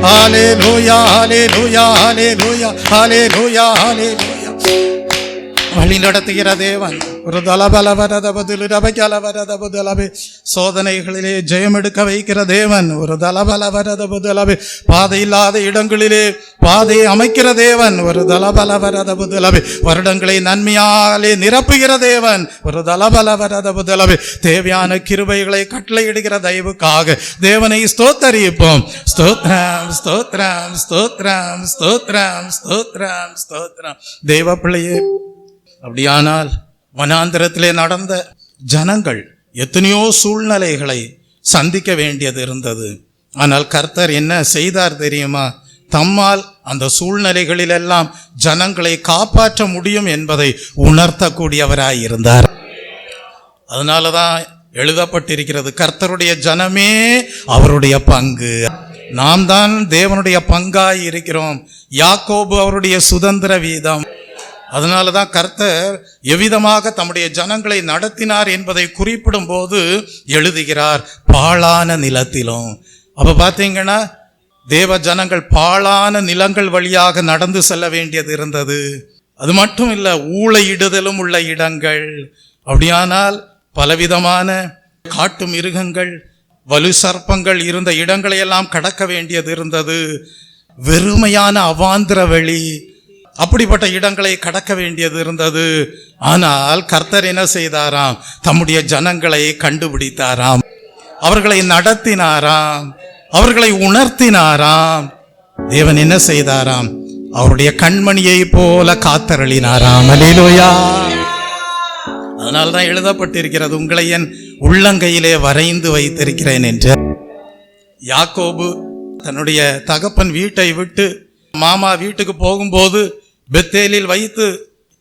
ஹalleluya ஹalleluya ஹalleluya ஹalleluya ஹalleluya. வழி நடத்துகிற தேவன் ஒரு தலபலவரதபதுலபே, சோதனைகளிலே ஜெயம் எடுக்க வைக்கிற தேவன் ஒரு தலபலவரதபுதலபே, பாதை இல்லாத இடங்களிலே பாதையை அமைக்கிற தேவன் ஒரு தலபலவரதபுதலபே, வருடங்களை நன்மையாலே நிரப்புகிற தேவன் ஒரு தலபலவரதபுதலபே. தேவையான கிருபைகளை கட்டளையிடுகிற தயவுக்காக தேவனை ஸ்தோத்தரிப்போம். ஸ்தோத்ரம் ஸ்தோத்ரம் ஸ்தோத்ரம் ஸ்தோத்ரம் ஸ்தோத்ரம் ஸ்தோத்ரம். தேவ பிள்ளையே, அப்படியானால் வனாந்திரத்திலே நடந்த ஜனங்கள் எத்தனையோ சூழ்நிலைகளை சந்திக்க வேண்டியது இருந்தது. ஆனால் கர்த்தர் என்ன செய்தார் தெரியுமா? தம்மால் அந்த சூழ்நிலைகளிலெல்லாம் ஜனங்களை காப்பாற்ற முடியும் என்பதை உணர்த்தக்கூடியவராய் இருந்தார். அதனாலதான் எழுதப்பட்டிருக்கிறது, கர்த்தருடைய ஜனமே அவருடைய பங்கு. நாம் தான் தேவனுடைய பங்காய் இருக்கிறோம். யாக்கோபு அவருடைய சுதந்திர வீதம். அதனாலதான் கர்த்தர் எவ்விதமாக தம்முடைய ஜனங்களை நடத்தினார் என்பதை குறிப்பிடும் போது எழுதுகிறார், பாழான நிலத்திலும். அப்ப பாத்தீங்கன்னா தேவ ஜனங்கள் பாழான நிலங்கள் வழியாக நடந்து செல்ல வேண்டியது இருந்தது. அது மட்டும் இல்ல, ஊளையிடுதலும் உள்ள இடங்கள். அப்படியானால் பலவிதமான காட்டு மிருகங்கள், வலு சர்ப்பங்கள் இருந்த இடங்களை எல்லாம் கடக்க வேண்டியது இருந்தது. வெறுமையான அவாந்திர வெளி, அப்படிப்பட்ட இடங்களை கடக்க வேண்டியது இருந்தது. ஆனால் கர்த்தர் என்ன செய்தாராம்? தம்முடைய ஜனங்களை கண்டுபிடித்தாராம், அவர்களை நடத்தினாராம், அவர்களை உணர்த்தினாராம். தேவன் என்ன செய்தாராம்? அவருடைய கண்மணியை போல காத்தருளினாராம். அல்லேலூயா. அதனால்தான் எழுதப்பட்டிருக்கிறது, உங்களை என் உள்ளங்கையிலே வரைந்து வைத்திருக்கிறேன் என்று. யாக்கோபு தன்னுடைய தகப்பன் வீட்டை விட்டு மாமா வீட்டுக்கு போகும்போது பெத்தேலில் வைத்து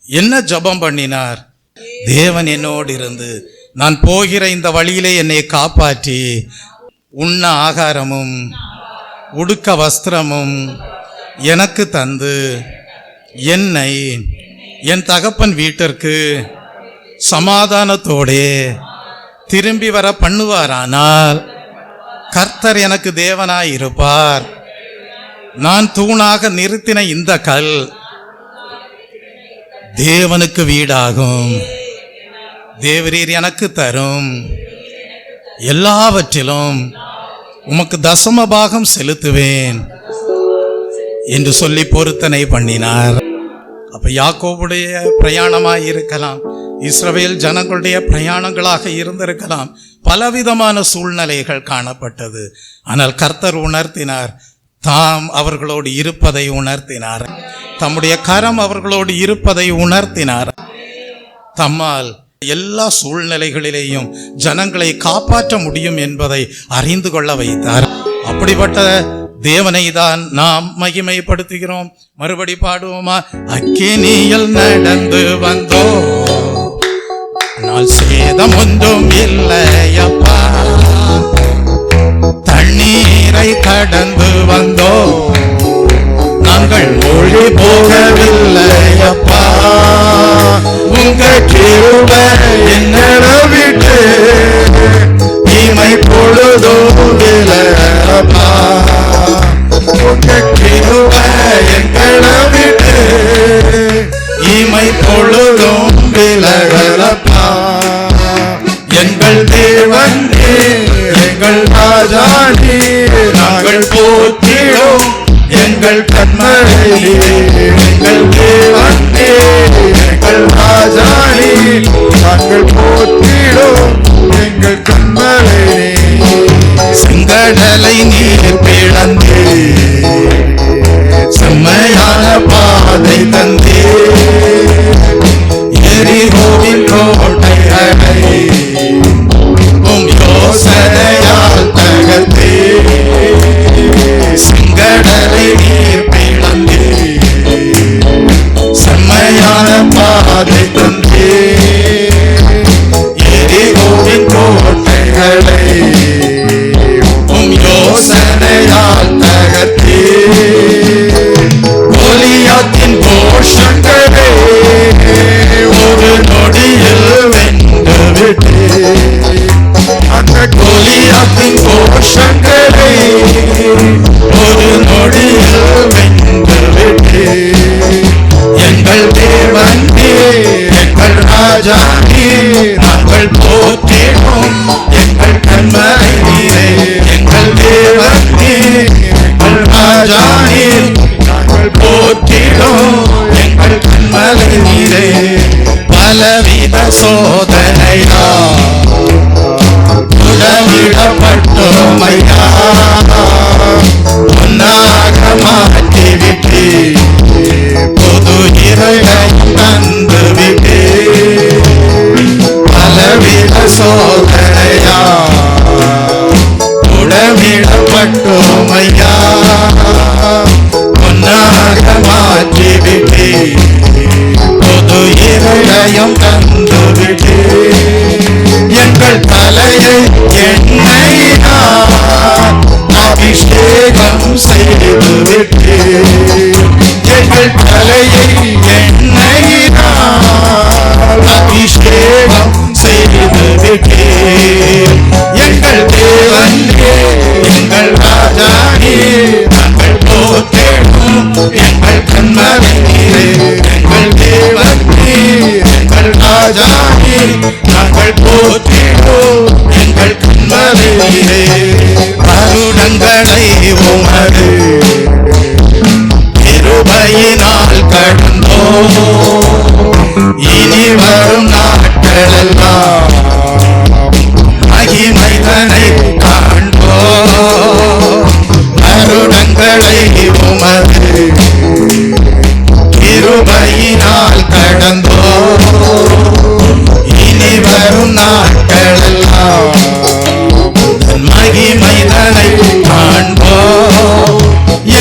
என்ன ஜெபம் பண்ணினார்? தேவன் என்னோடு இருந்து நான் போகிற இந்த வழியிலே என்னை காப்பாற்றி உண்ண ஆகாரமும் உடுக்க வஸ்திரமும் எனக்கு தந்து என்னை என் தகப்பன் வீட்டிற்கு சமாதானத்தோடே திரும்பி வர பண்ணுவாரானால் கர்த்தர் எனக்கு தேவனாய் இருப்பார். நான் தூணாக நிறுத்தின இந்த கல் தேவனுக்கு வீடாகும். தேவரீர் எனக்கு தரும் எல்லாவற்றிலும் உமக்கு தசம பாகம் செலுத்துவேன் என்று சொல்லி பொருத்தனை பண்ணினார். அப்ப யாக்கோபுடைய பிரயாணமாய் இருக்கலாம், இஸ்ரவேல் ஜனங்களுடைய பிரயாணங்களாக இருந்திருக்கலாம். பலவிதமான சூழ்நிலைகள் காணப்பட்டது. ஆனால் கர்த்தர் உணர்த்தினார், தாம் அவர்களோடு இருப்பதை உணர்த்தினார். தம்முடைய கரம் அவர்களோடு இருப்பதை உணர்த்தினார். தம்மால் எல்லா சூழ்நிலைகளிலேயும் ஜனங்களை காப்பாற்ற முடியும் என்பதை அறிந்து கொள்ள வைத்தார். அப்படிப்பட்ட தேவனை தான் நாம் மகிமைப்படுத்துகிறோம். மறுபடி பாடுவோமா? அக்கினியில் நடந்து வந்தோ நாள் சேதம் ஒன்றும் இல்லையப்பா, தண்ணீரை கடந்து வந்தோ நாங்கள் மொழி போகவில்லையப்பா, உங்க கிருபை என்னை விட்டு இமை பொழுதும் விலகப்பா, உங்க கிருபை எங்களை விட்டு இமை பொழுதும் விலகலப்பா. எங்கள் தேவன் எங்கள் ராஜா நீர், நாங்கள் போற்றிடும் எங்கள் கண்மலை, எங்கள் தேவன் எங்கள் ராஜா நீர், நாங்கள் போற்றிடும் எங்கள் கண்மலை. செங்கடலை நீர் பிளந்து செம்மையான பாதை தந்தே, எரிகோவின் கோட்டைகளை உம் யோசனையால் தகர்த்தே. செங்கடலை நீர் பிளந்து ஐயா பொன்னாக மாற்றிவிட்டே, புது இருளையும் தந்துவிட்டே, எங்கள் தலையை எண்ணெயினால் அபிஷேகம் செய்துவிட்டே, எங்கள் தலையை எண்ணெயினால் அபிஷேகம் செய்துவிட்டே, எங்கள் தேவனே எங்கள் ராஜானே நாங்கள் போற்றிடும் எங்கள் கண்மலை நீரே, எங்கள் தேவனே எங்கள் ராஜானே நாங்கள் போற்றிடும் எங்கள் கண்மலை நீரே, வருடங்களை உமது கிருபையினால் கடந்தோம், இனி வரும் நாட்களெல்லாம் மகிமைதனை காண்போம், வருடங்களை உமது கிருபையினால் கடந்தோம், இனி வரும் நாட்களெல்லாம் மகிமைதனை காண்போம்,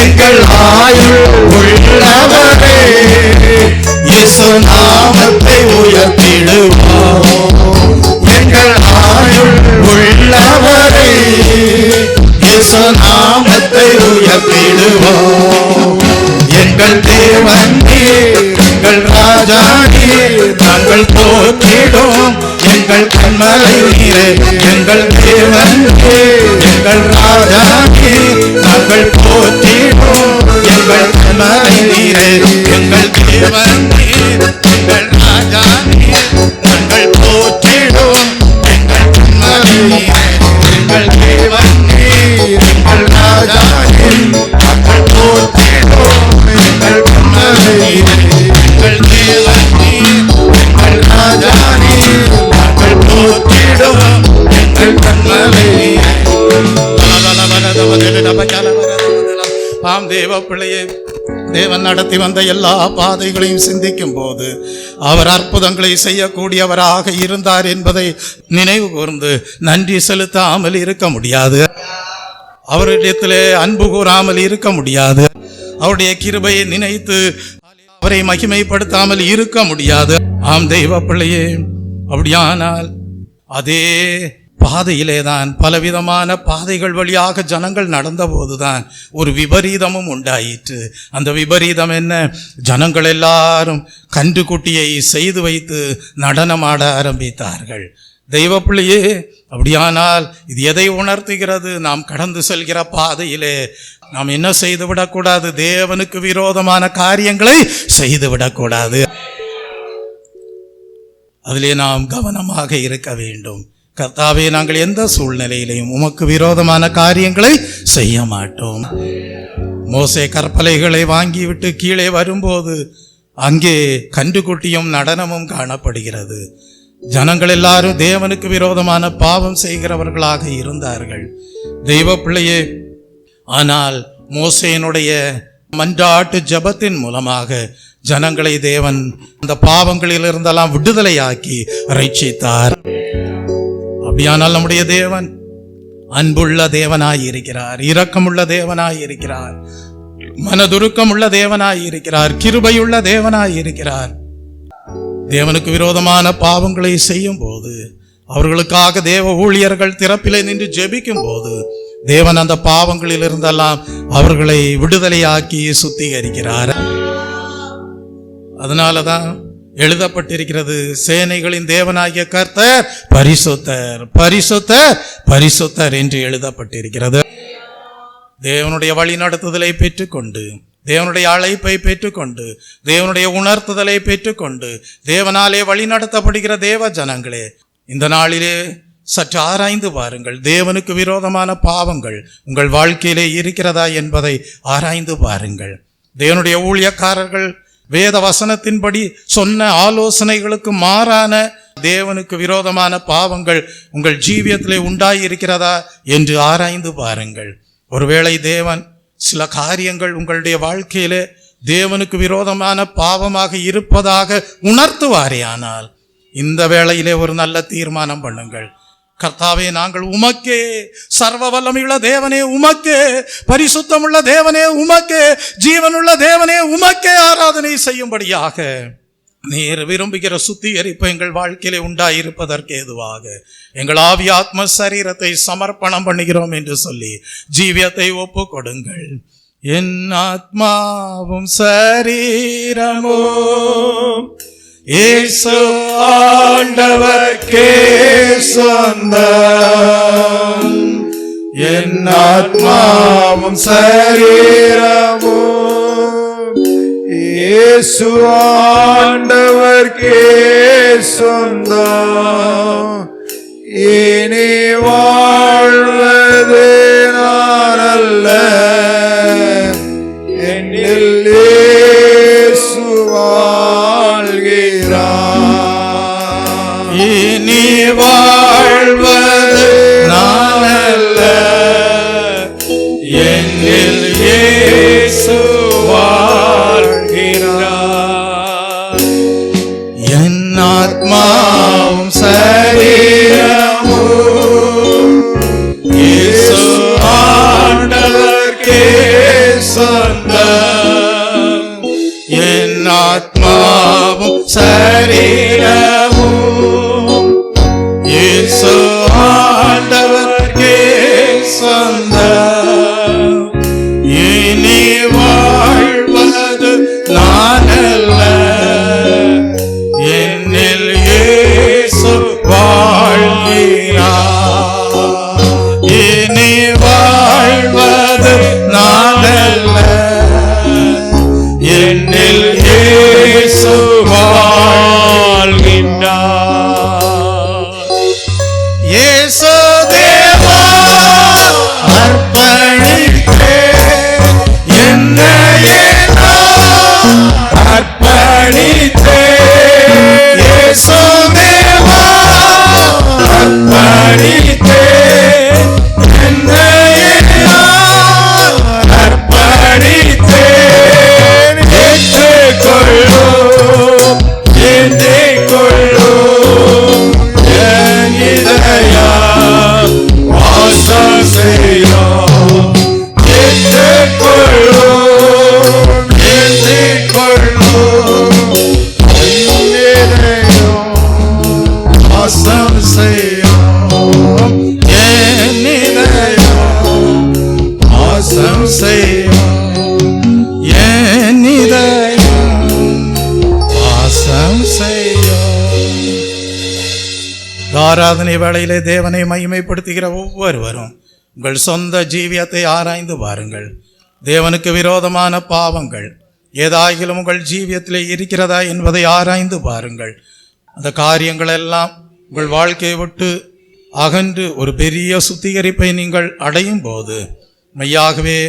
எங்கள் ஆயுள் உள்ளவரே இயேசு நாமத்தை உயர்த்திடுவோம், எங்கள் ஆயுள் உள்ளவரே இயேசு நாமத்தை உயர்த்திடுவோம், எங்கள் தேவனே எங்கள் ராஜானே நாங்கள் போற்றிடும் எங்கள் கண்மலை நீரே, எங்கள் தேவனே எங்கள் ராஜானே நாங்கள் போற்றிடும் எங்கள் கண்மலை நீரே, எங்கள் தேவனே எங்கள் ராஜானே நாங்கள் போற்றிடும் எங்கள் கண்மலை நீரே, எங்கள் தேவனே எங்கள் ராஜானே நாங்கள் போற்றிடும் எங்கள் கண்மலை நீரே, எங்கள் தேவனே எங்கள் ராஜானே நாங்கள் போற்றிடும் எங்கள் கண்மலை நீரே. ஆம் தேவ பிள்ளையே, தேவன் நடத்தி வந்த எல்லா பாதைகளையும் சிந்திக்கும் போது அவர் அற்புதங்களை செய்யக்கூடியவராக இருந்தார் என்பதை நினைவு கூர்ந்து நன்றி செலுத்தாமல் இருக்க முடியாது, அவரிடத்திலே அன்பு கூறாமல் இருக்க முடியாது, அவருடைய கிருபையை நினைத்து அவரை மகிமைப்படுத்தாமல் இருக்க முடியாது. ஆம் தெய்வ பிள்ளையே, அப்படியானால் அதே பாதையிலே தான் பலவிதமான பாதைகள் வழியாக ஜனங்கள் நடந்தபோதுதான் ஒரு விபரீதமும் உண்டாயிற்று. அந்த விபரீதம் என்ன? ஜனங்கள் எல்லாரும் கன்றுக்குட்டியை செய்து வைத்து நடனமாட ஆரம்பித்தார்கள். தெய்வ பிள்ளையே, அப்படியானால் இது எதை உணர்த்துகிறது? நாம் கடந்து செல்கிற பாதையிலே நாம் என்ன செய்து விடக்கூடாது? தேவனுக்கு விரோதமான காரியங்களை செய்து விடக்கூடாது. அதிலே நாம் கவனமாக இருக்க வேண்டும். கர்த்தாவே, நாங்கள் எந்த சூழ்நிலையிலையும் உமக்கு விரோதமான காரியங்களை செய்ய மாட்டோம். மோசே கற்பலைகளை வாங்கிவிட்டு கீழே வரும்போது அங்கே கன்றுக்குட்டியும் நடனமும் காணப்படுகிறது. ஜனங்கள் எல்லாரும் தேவனுக்கு விரோதமான பாவம் செய்கிறவர்களாக இருந்தார்கள். தெய்வ பிள்ளையே, ஆனால் மோசேனுடைய மன்றாட்டு ஜபத்தின் மூலமாக ஜனங்களை தேவன் அந்த பாவங்களில் இருந்தெல்லாம் விடுதலையாக்கி ரட்சித்தார். அப்படியானால் நம்முடைய தேவன் அன்புள்ள தேவனாய் இருக்கிறார், இரக்கமுள்ள தேவனாய் இருக்கிறார், மனதுருக்கமுள்ள தேவனாய் இருக்கிறார், கிருபையுள்ள தேவனாய் இருக்கிறார். தேவனுக்கு விரோதமான பாவங்களை செய்யும் போது, அவர்களுக்காக தேவ ஊழியர்கள் திறப்பிலே நின்று ஜெபிக்கும் போது தேவன் அந்த பாவங்களில் இருந்தெல்லாம் அவர்களை விடுதலையாக்கி சுத்திகரிக்கிறார். அதனாலதான் எழுதப்பட்டிருக்கிறது, சேனைகளின் தேவனாகிய கர்த்தர் பரிசுத்தர், பரிசுத்தர், பரிசுத்தர் என்று எழுதப்பட்டிருக்கிறது. தேவனுடைய வழி நடத்துதலை பெற்றுக்கொண்டு, தேவனுடைய அழைப்பை பெற்றுக்கொண்டு, தேவனுடைய உணர்த்துதலை பெற்றுக்கொண்டு தேவனாலே வழி நடத்தப்படுகிற தேவ ஜனங்களே, இந்த நாளிலே சற்று ஆராய்ந்து பாருங்கள். தேவனுக்கு விரோதமான பாவங்கள் உங்கள் வாழ்க்கையிலே இருக்கிறதா என்பதை ஆராய்ந்து பாருங்கள். தேவனுடைய ஊழியக்காரர்கள் வேத வசனத்தின்படி சொன்ன ஆலோசனைகளுக்கு மாறான தேவனுக்கு விரோதமான பாவங்கள் உங்கள் ஜீவியத்திலே உண்டாயிருக்கிறதா என்று ஆராய்ந்து பாருங்கள். ஒருவேளை தேவன் சில காரியங்கள் உங்களுடைய வாழ்க்கையிலே தேவனுக்கு விரோதமான பாவமாக இருப்பதாக உணர்த்துவாரே, ஆனால் இந்த வேளையிலே ஒரு நல்ல தீர்மானம் பண்ணுங்கள். கர்த்தாவே, நாங்கள் உமக்கே, சர்வ வல்லமையுள்ள தேவனே உமக்கே, பரிசுத்தமுள்ள தேவனே உமக்கே, ஜீவனுள்ள தேவனே உமக்கே ஆராதனை செய்யும்படியாக நீர் விரும்புகிற சுத்திகரிப்பு எங்கள் வாழ்க்கையிலே உண்டாயிருப்பதற்கு ஏதுவாக எங்கள் ஆவி ஆத்ம சரீரத்தை சமர்ப்பணம் பண்ணுகிறோம் என்று சொல்லி ஜீவியத்தை ஒப்பு கொடுங்கள். என் ஆத்மாவும் சரீரமும் இயேசு ஆண்டவர்க்கே சொந்தம். என் ஆத்மாவும் சரீரமும் இயேசு ஆண்டவர்க்கே சொந்தம். இனி வாழ்வது நான் அல்ல, என்னில் இயேசு வாழ்கிறார். இனி வாழ்வது நான் அல்ல, என்னில் இயேசு வாழ்கிறார். என் ஆத்மாவும் சரீரமும் இயேசு ஆண்டவர்க்கே சொந்தம். என் ஆத்மாவும் சரீரமும் இயேசு ஆண்டவர்க்கே சொந்தம். இனி வாழ்வது நான் அல்ல, என்னில் இயேசு வாழ்கிறார். இனி வாழ்வது நான் அல்ல, என்னில் இயேசு வாழ்கின்றார். இயேசு தேவா அர்ப்பணித்தேன், என்னையே நான் அர்ப்பணித்தேன். இயேசு தேவா அர்ப்பணித்தேன், என்னையே நான் அர்ப்பணித்தேன். ஏற்றுக்கொள்ளும், ஏற்றுக்கொள்ளும், என் இதயம் வாசம் செய்யும். ஏற்றுக்கொள்ளும், ஏற்றுக்கொள்ளும், என் இதயம் வாசம் செய்யும். என் இதயம் வாசம் செய்யும். என் இதயம் வாசம் செய்யும். ஆராதனை வேளையிலே தேவனை மகிமைப்படுத்துகிற ஒவ்வொருவரும் உங்கள் சொந்த ஜீவியத்தை ஆராய்ந்து பாருங்கள். தேவனுக்கு விரோதமான பாவங்கள் ஏதாகிலும் உங்கள் ஜீவியத்திலே இருக்கிறதா என்பதை ஆராய்ந்து பாருங்கள். அந்த காரியங்கள் எல்லாம் உங்கள் வாழ்க்கையை விட்டு அகன்று ஒரு பெரிய சுத்திகரிப்பை நீங்கள் அடையும் போது மெய்யாகவே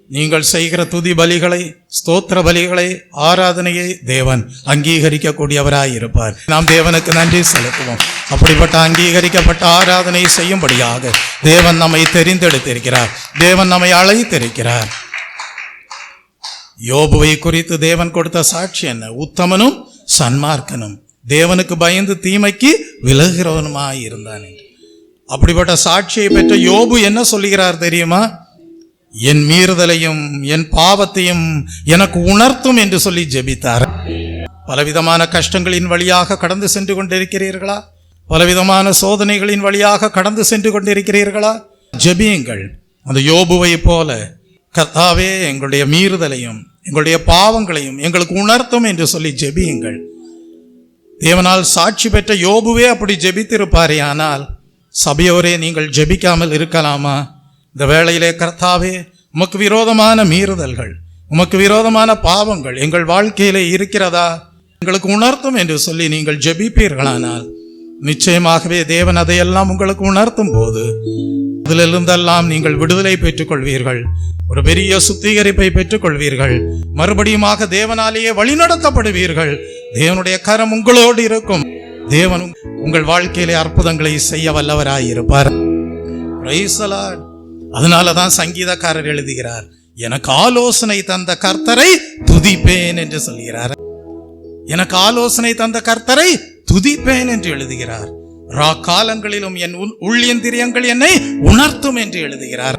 நீங்கள் செய்கிற துதி பலிகளை, ஸ்தோத்திர பலிகளை, ஆராதனையை தேவன் அங்கீகரிக்கக்கூடியவராய் இருப்பார். நாம் தேவனுக்கு நன்றி செலுத்துவோம். அப்படிப்பட்ட அங்கீகரிக்கப்பட்ட ஆராதனை செய்யும்படியாக தேவன் நம்மை தெரிந்தெடுத்திருக்கிறார். தேவன் நம்மை அழைத்திருக்கிறார். யோபுவை குறித்து தேவன் கொடுத்த சாட்சி என்ன? உத்தமனும் சன்மார்க்கனும், தேவனுக்கு பயந்து தீமைக்கு விலகிறவனுமாய் இருந்தான். அப்படிப்பட்ட சாட்சியை பெற்ற யோபு என்ன சொல்லுகிறார் தெரியுமா? என் மீறுதலையும் என் பாவத்தையும் எனக்கு உணர்த்தும் என்று சொல்லி ஜெபித்தார். பலவிதமான கஷ்டங்களின் வழியாக கடந்து சென்று கொண்டிருக்கிறீர்களா? பலவிதமான சோதனைகளின் வழியாக கடந்து சென்று கொண்டிருக்கிறீர்களா? ஜெபியுங்கள். அந்த யோபுவை போல, கர்த்தாவே எங்களுடைய மீறுதலையும் எங்களுடைய பாவங்களையும் எங்களுக்கு உணர்த்தும் என்று சொல்லி ஜெபியுங்கள். தேவனால் சாட்சி பெற்ற யோபுவே அப்படி ஜெபித்திருப்பாரே, ஆனால் சபையோரே நீங்கள் ஜெபிக்காமல் இருக்கலாமா? இந்த வேளையிலே கர்த்தாவே, உமக்கு விரோதமான மீறுதல்கள், உமக்கு விரோதமான பாவங்கள் எங்கள் வாழ்க்கையிலே இருக்கிறதா, எங்களுக்கு உணர்த்தும் என்று சொல்லி நீங்கள் ஜெபிப்பீர்களானால் நிச்சயமாகவே தேவன் அதையெல்லாம் உங்களுக்கு உணர்த்தும் போது அதிலிருந்தெல்லாம் நீங்கள் விடுதலை பெற்றுக்கொள்வீர்கள். ஒரு பெரிய சுத்திகரிப்பை பெற்றுக்கொள்வீர்கள். மறுபடியுமாக தேவனாலேயே வழிநடத்தப்படுவீர்கள். தேவனுடைய கரம் உங்களோடு இருக்கும். தேவன் உங்கள் வாழ்க்கையிலே அற்புதங்களை செய்ய வல்லவராயிருப்பார். Price the Lord. அதனாலதான் சங்கீதக்காரர் எழுதுகிறார், எனக்கு ஆலோசனை தந்த கர்த்தரை துதிப்பேன் என்று சொல்கிறார். எனக்கு ஆலோசனை தந்த கர்த்தரை துதிப்பேன் என்று எழுதுகிறார். காலங்களிலும் என் உள்ளியந்திரியங்கள் என்னை உணர்த்தும் என்று எழுதுகிறார்.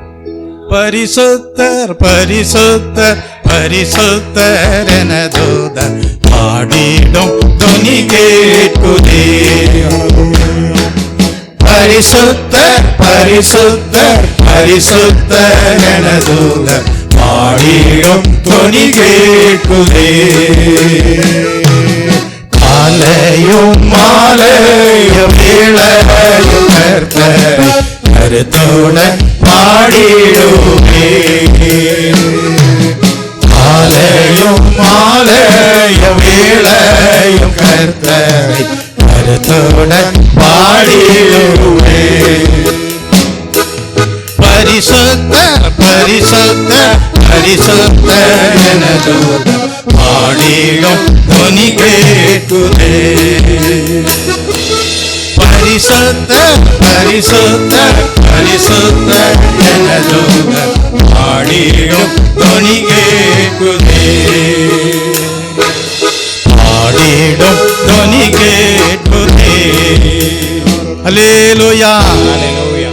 பரிசுத்தர் பரிசுத்தர் பரிசுத்தர் என தூதர் பாடிடும் துணி கேட்குதே. பரிசுத்தர் பரிசுத்தர் பரிசுத்தர் என தூதர் பாடிடும் துணி கேட்குதே. காலையும் மாலையும் வேளையும் கர்த்தரை கருத்துடன் பாடிடுமே. காலையும் மாலையும் வேளையும் கர்த்தரை கருத்துடன் பாடிடுமே. பரிசுத்தர் பரிசுத்தர் பரிசுத்தர் என தூதர் பாடிடும் துணி கேட்குதே. பரிசுத்தர் பரிசுத்தர் பரிசுத்தர் என தூதர் பாடிடும் துணி கேட்குதே. பாடிடும் துணி கேட்குதே. அல்லேலூயா அல்லேலூயா.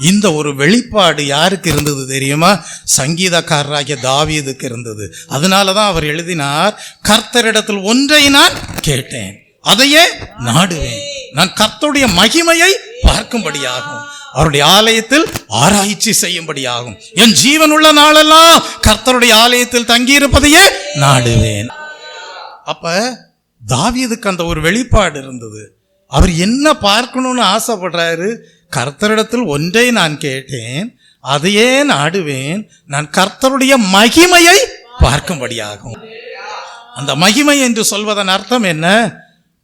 இந்த ஒரு வெளிப்பாடு யாருக்கு இருந்தது தெரியுமா? சங்கீதக்காரராகிய தாவீதுக்கு இருந்தது. அதனாலதான் அவர் எழுதினார், கர்த்தரிடத்தில் ஒன்றை நான் கேட்டேன், அதையே நாடுவேன், நான் கர்த்தருடைய மகிமையை பார்க்கும்படியாகும், அவருடைய ஆலயத்தில் ஆராய்ச்சி செய்யும்படியாகும், என் ஜீவன் உள்ள நாளெல்லாம் கர்த்தருடைய ஆலயத்தில் தங்கியிருப்பதையே நாடுவேன். அப்ப தாவீதுக்கு அந்த ஒரு வெளிப்பாடு இருந்தது. அவர் என்ன பார்க்கணும்னு ஆசைப்படுறாரு? கர்த்தரிடத்தில் ஒன்றை நான் கேட்டேன், அதையே நாடுவேன், நான் கர்த்தருடைய மகிமையை பார்க்கும்படியாகும். அந்த மகிமை என்று சொல்வதன் அர்த்தம் என்ன?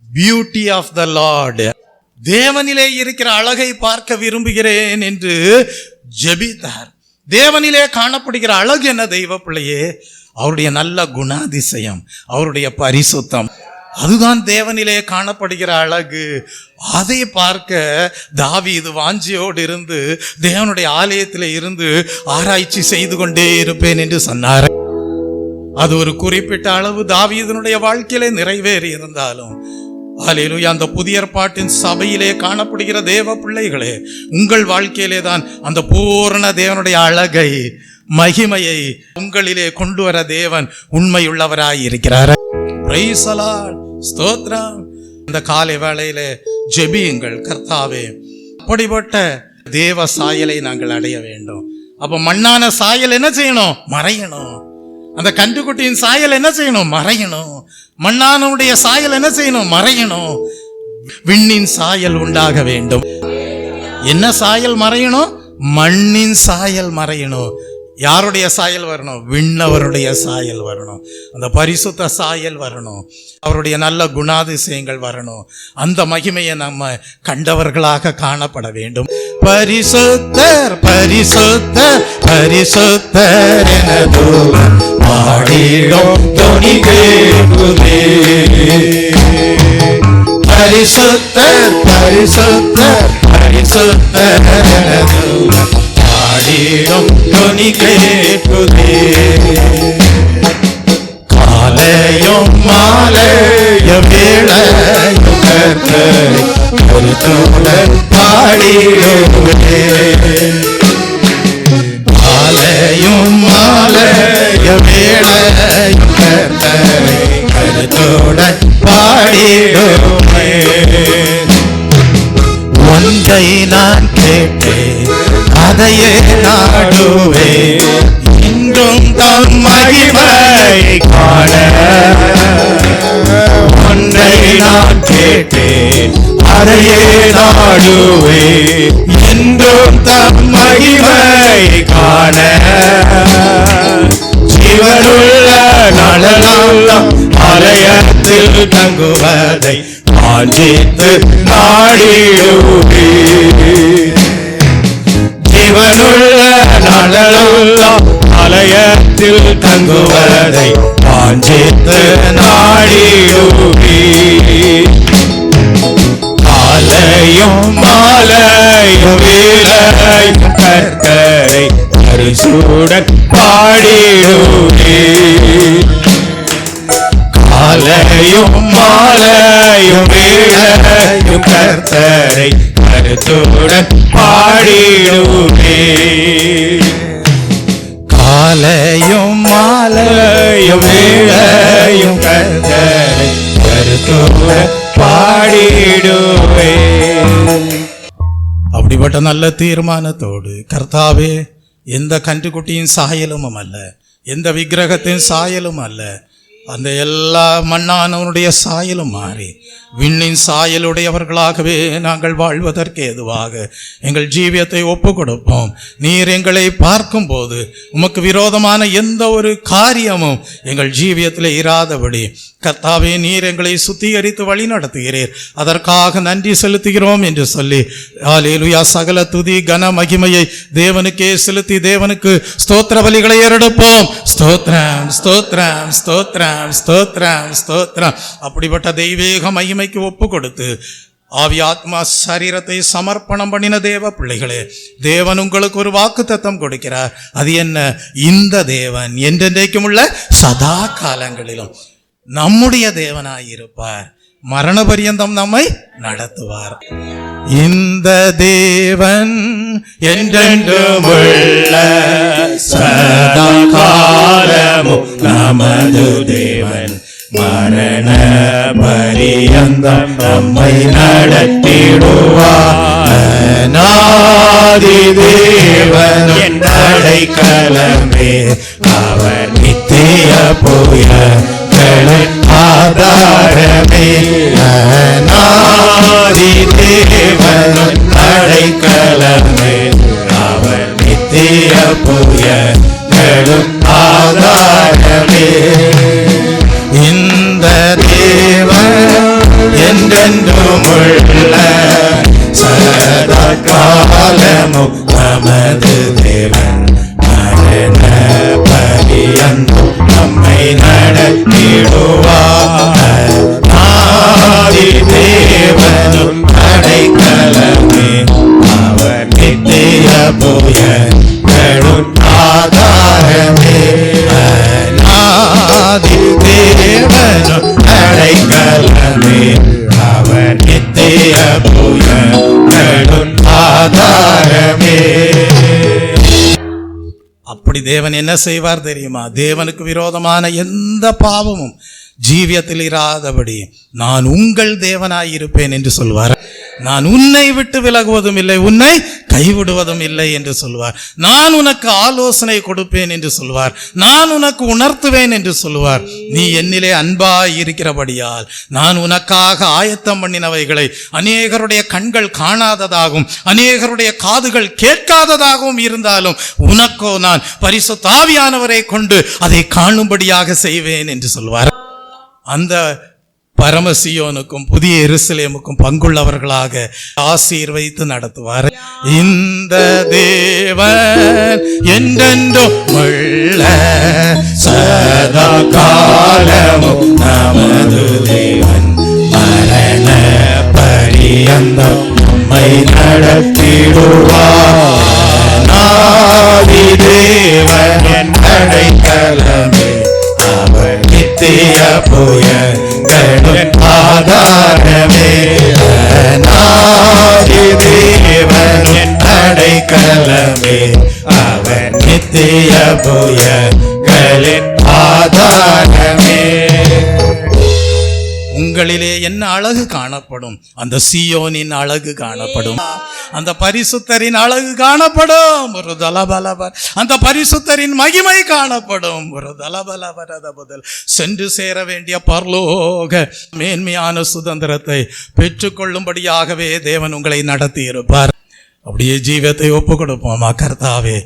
Beauty of the lord. தேவனிலே இருக்கிற அழகை பார்க்க விரும்புகிறேன் என்று ஜெபித்தார். தேவனிலே காணப்படுகிற அழகு என்ன தெய்வ பிள்ளையே? அவருடைய நல்ல குணாதிசயம், அவருடைய பரிசுத்தம், அதுதான் தேவனிலே காணப்படுகிற அழகு. அதை பார்க்க தாவீது வாஞ்சியோடு இருந்து தேவனுடைய ஆலயத்திலே இருந்து ஆராய்ச்சி செய்து கொண்டே இருப்பேன் என்று சொன்னார். அது ஒரு குறிப்பிட்ட அளவு தாவீதினுடைய வாழ்க்கையிலே நிறைவேறி இருந்தாலும், அல்லேலூயா, அந்த புதிய ஏற்பாட்டின் சபையிலே காணப்படுகிற தேவ பிள்ளைகளே, உங்கள் வாழ்க்கையிலே தான் அந்த பூரண தேவனுடைய அழகை, மகிமையை உங்களிலே கொண்டு வர தேவன் உண்மையுள்ளவராய் இருக்கிறார். பிரைஸ் தி லார்ட், ஸ்தோத்திரம். இந்த காலை வேளையிலே ஜெபியுங்கள், கர்த்தாவே அப்படிப்பட்ட தேவ சாயலை நாங்கள் அடைய வேண்டும். அப்ப மண்ணான சாயல் என்ன செய்யணும்? மறையணும். அந்த கன்றுக்குட்டியின் சாயல் என்ன செய்யணும்? மறையணும். மண்ணானுடைய சாயல் என்ன செய்யணும்? மறையணும். விண்ணின் சாயல் உண்டாக வேண்டும். என்ன சாயல் மறையணும்? மண்ணின் சாயல் மறையணும். யாருடைய சாயல் வரணும்? விண்ணவருடைய சாயல் வரணும். அந்த பரிசுத்த சாயல் வரணும். அவருடைய நல்ல குணாதிசயங்கள் வரணும். அந்த மகிமையை நம்ம கண்டவர்களாக காணப்பட வேண்டும். பரிசுத்தர் பரிசுத்தர் பரிசுத்தர் என தூதர் பாடிடும் துணி கேட்குதே. பரிசுத்தர் பரிசுத்தர் பரிசுத்தர் என தூதர் பாடிடும் துணி கேட்குதே. காலையும் மாலையும் வேளையும் கர்த்தரை கருத்துடன் பாடிடுவே. காலையும் மாலையும் வேளையும் கர்த்தரை கருத்துடன் பாடிடுவே. ஒன்றை நான் கேட்டேன், அதையே நாடுவேன், இன்றும் தம் மகிமை காண. ஒன்றை நான் கேட்டேன், அதையே நாடுவேன், இன்றும் தம் மகிமை காண. ஜீவனுள்ள நாளெல்லாம் ஆலயத்தில் தங்குவதை வாஞ்சித்து நாடிடுவே. ஜீவனுள்ள நாளெல்லாம் ஆலயத்தில் தங்குவதை வாஞ்சித்து நாடிடுவே. காலையும் மாலையும் வேளையும் கர்த்தரை பரிசுடன் பாடிடுவே. காலையும் மாலையும் வேளையும் கர்த்தரை கருத்துடன் பாடிடுவே. காலையும் மாலையும் வேளையும் கர்த்தரை கருத்துடன் பாடிடுவே. அப்படிப்பட்ட நல்ல தீர்மானத்தோடு, கர்த்தாவே, எந்த கன்றுக்குட்டியின் சாயலும் அல்ல, எந்த விக்கிரகத்தின் சாயலும் அல்ல, அந்த எல்லா மண்ணானவனுடைய சாயலும் மாறி விண்ணின் சாயலுடையவர்களாகவே நாங்கள் வாழ்வதற்கு ஏதுவாக எங்கள் ஜீவியத்தை ஒப்பு கொடுப்போம். நீர் எங்களை பார்க்கும்போது உமக்கு விரோதமான எந்த ஒரு காரியமும் எங்கள் ஜீவியத்தில் இராதபடி கர்த்தாவே, நீர் எங்களை சுத்திகரித்து வழி நடத்துகிறீர், அதற்காக நன்றி செலுத்துகிறோம் என்று சொல்லி அல்லேலூயா, சகல துதி கன மகிமையை தேவனுக்கே செலுத்தி தேவனுக்கு ஸ்தோத்திர பலிகளை ஏறெடுப்போம். ஸ்தோத்திரம் ஸ்தோத்திரம் ஸ்தோத்திரம் ஸ்தோத்திரம் ஸ்தோத்திரம். அப்படிப்பட்ட தெய்வீக மகிமைக்கு ஒப்பு கொடுத்து ஆவி ஆத்மா சரீரத்தை சமர்ப்பணம் பண்ணின தேவ பிள்ளைகளே, தேவன் உங்களுக்கு ஒரு வாக்குத்தத்தம் கொடுக்கிறார். அது என்ன? இந்த தேவன் என்றென்றைக்கும் உள்ள சதா காலங்களிலும் நம்முடைய தேவனாயிருப்பார், மரண பரியந்தம் நம்மை நடத்துவார். இந்த தேவன் என்றென்றும் உள்ள சதா காலமும் நமது தேவன், மரண பரியந்தம் நம்மை நடத்திடுவார். அநாதி தேவன் என் அடைக்கலமே, அவர் நித்திய புயல்களின் ஆதாரமே. அநாதி தேவன் அடைக்கலமே, அவர் நித்திய புயல்களும் ஆதாரமே. இந்த தேவன் என்றென்றும் உள்ள சதா காலமும் நமது தேவன், மரண பரியந்தம் நம்மை நடத்திடுவார். ஆதி தேவனும் அடைக்கலமே, அவர் நித்திய புயல்களும் ஆதாரமே. ஆதி தேவனும் அடைக்கலமே, அவர் நித்திய புயல்களும் ஆதாரமே. அப்படி தேவன் என்ன செய்வார் தெரியுமா? தேவனுக்கு விரோதமான எந்த பாவமும் ஜீவியத்தில் இராதபடி நான் உங்கள் தேவனாயிருப்பேன் என்று சொல்வார். நான் உன்னை விட்டு விலகுவதும் இல்லை, உன்னை கைவிடுவதும் இல்லை என்று சொல்வார். நான் உனக்கு ஆலோசனை கொடுப்பேன் என்று சொல்வார். நான் உனக்கு உணர்த்துவேன் என்று சொல்வார். நீ என்னிலே அன்பாய் இருக்கிறபடியால் நான் உனக்காக ஆயத்தம் பண்ணினவைகளை அநேகருடைய கண்கள் காணாததாகவும் அநேகருடைய காதுகள் கேட்காததாகவும் இருந்தாலும் உனக்கோ நான் பரிசுத்த ஆவியானவரை கொண்டு அதை காணும்படியாக செய்வேன் என்று சொல்வார். அந்த பரமசியோனுக்கும் புதிய எருசலேமுக்கும் பங்குள்ளவர்களாக ஆசீர்வதித்து நடத்துவார். இந்த தேவன் என்றென்றும் உள்ள சதா காலமும் நமது தேவன், மரண பரியந்தம் நம்மை நடத்திடுவார். ஆதி தேவன் என் அடைக்கலமே, அவர் நித்திய புயல்களின் ஆதாரமே. அநாதி தேவன் என் அடைக்கலமே, அவர் நித்திய புயல்களின் ஆதாரமே. உங்களிலே என்ன அழகு காணப்படும்? அந்த சீயோனின் அழகு காணப்படும், அந்த பரிசுத்தரின் அழகு காணப்படும். ஒரு தலபலவர் அந்த பரிசுத்தரின் மகிமை காணப்படும். ஒரு தலபலவரத முதல் சென்று சேர வேண்டிய பரலோக மேன்மையான சுதந்திரத்தை பெற்றுக்கொள்ளும்படியாகவே தேவன் உங்களை நடத்தி இருப்பார். அப்படியே ஜீவத்தை ஒப்பு கொடுப்போமா? கர்த்தாவே,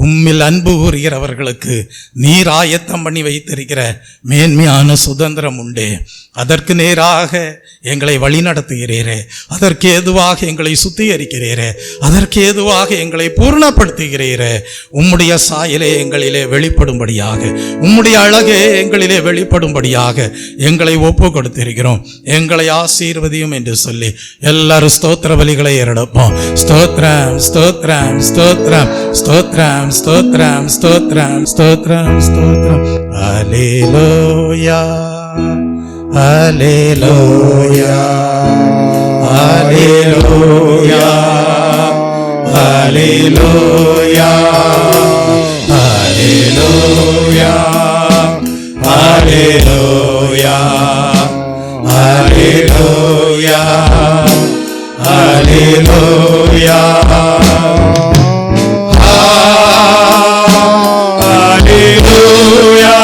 உம்மில் அன்பு கூறுகிறவர்களுக்கு நீர் ஆயத்தம் பண்ணி வைத்திருக்கிற மேன்மையான சுதந்திரம் உண்டே, அதற்கு நேராக எங்களை வழி நடத்துகிறீரே, அதற்கு ஏதுவாக எங்களை சுத்திகரிக்கிறீரே, அதற்கு ஏதுவாக எங்களை பூர்ணப்படுத்துகிறீரே. உம்முடைய சாயலே எங்களிலே வெளிப்படும்படியாக, உம்முடைய அழகே எங்களிலே வெளிப்படும்படியாக எங்களை ஒப்பு கொடுத்திருக்கிறோம். எங்களை ஆசீர்வதியும் என்று சொல்லி எல்லாரும் ஸ்தோத்திர பலிகளை ஏறெடுப்போம். ஸ்தோத்ரம் ஸ்தோத்ரம் ஸ்தோத்ரம் ஸ்தோத்ரம் ஸ்தோத்ரம் ஸ்தோத்ரம் ஸ்தோத்ரம் ஸ்தோத்ரம். அல்லேலூயா. ஹல்லேலூயா ஹல்லேலூயா ஹல்லேலூயா ஹல்லேலூயா ஹல்லேலூயா ஹல்லேலூயா ஹல்லேலூயா ஹல்லேலூயா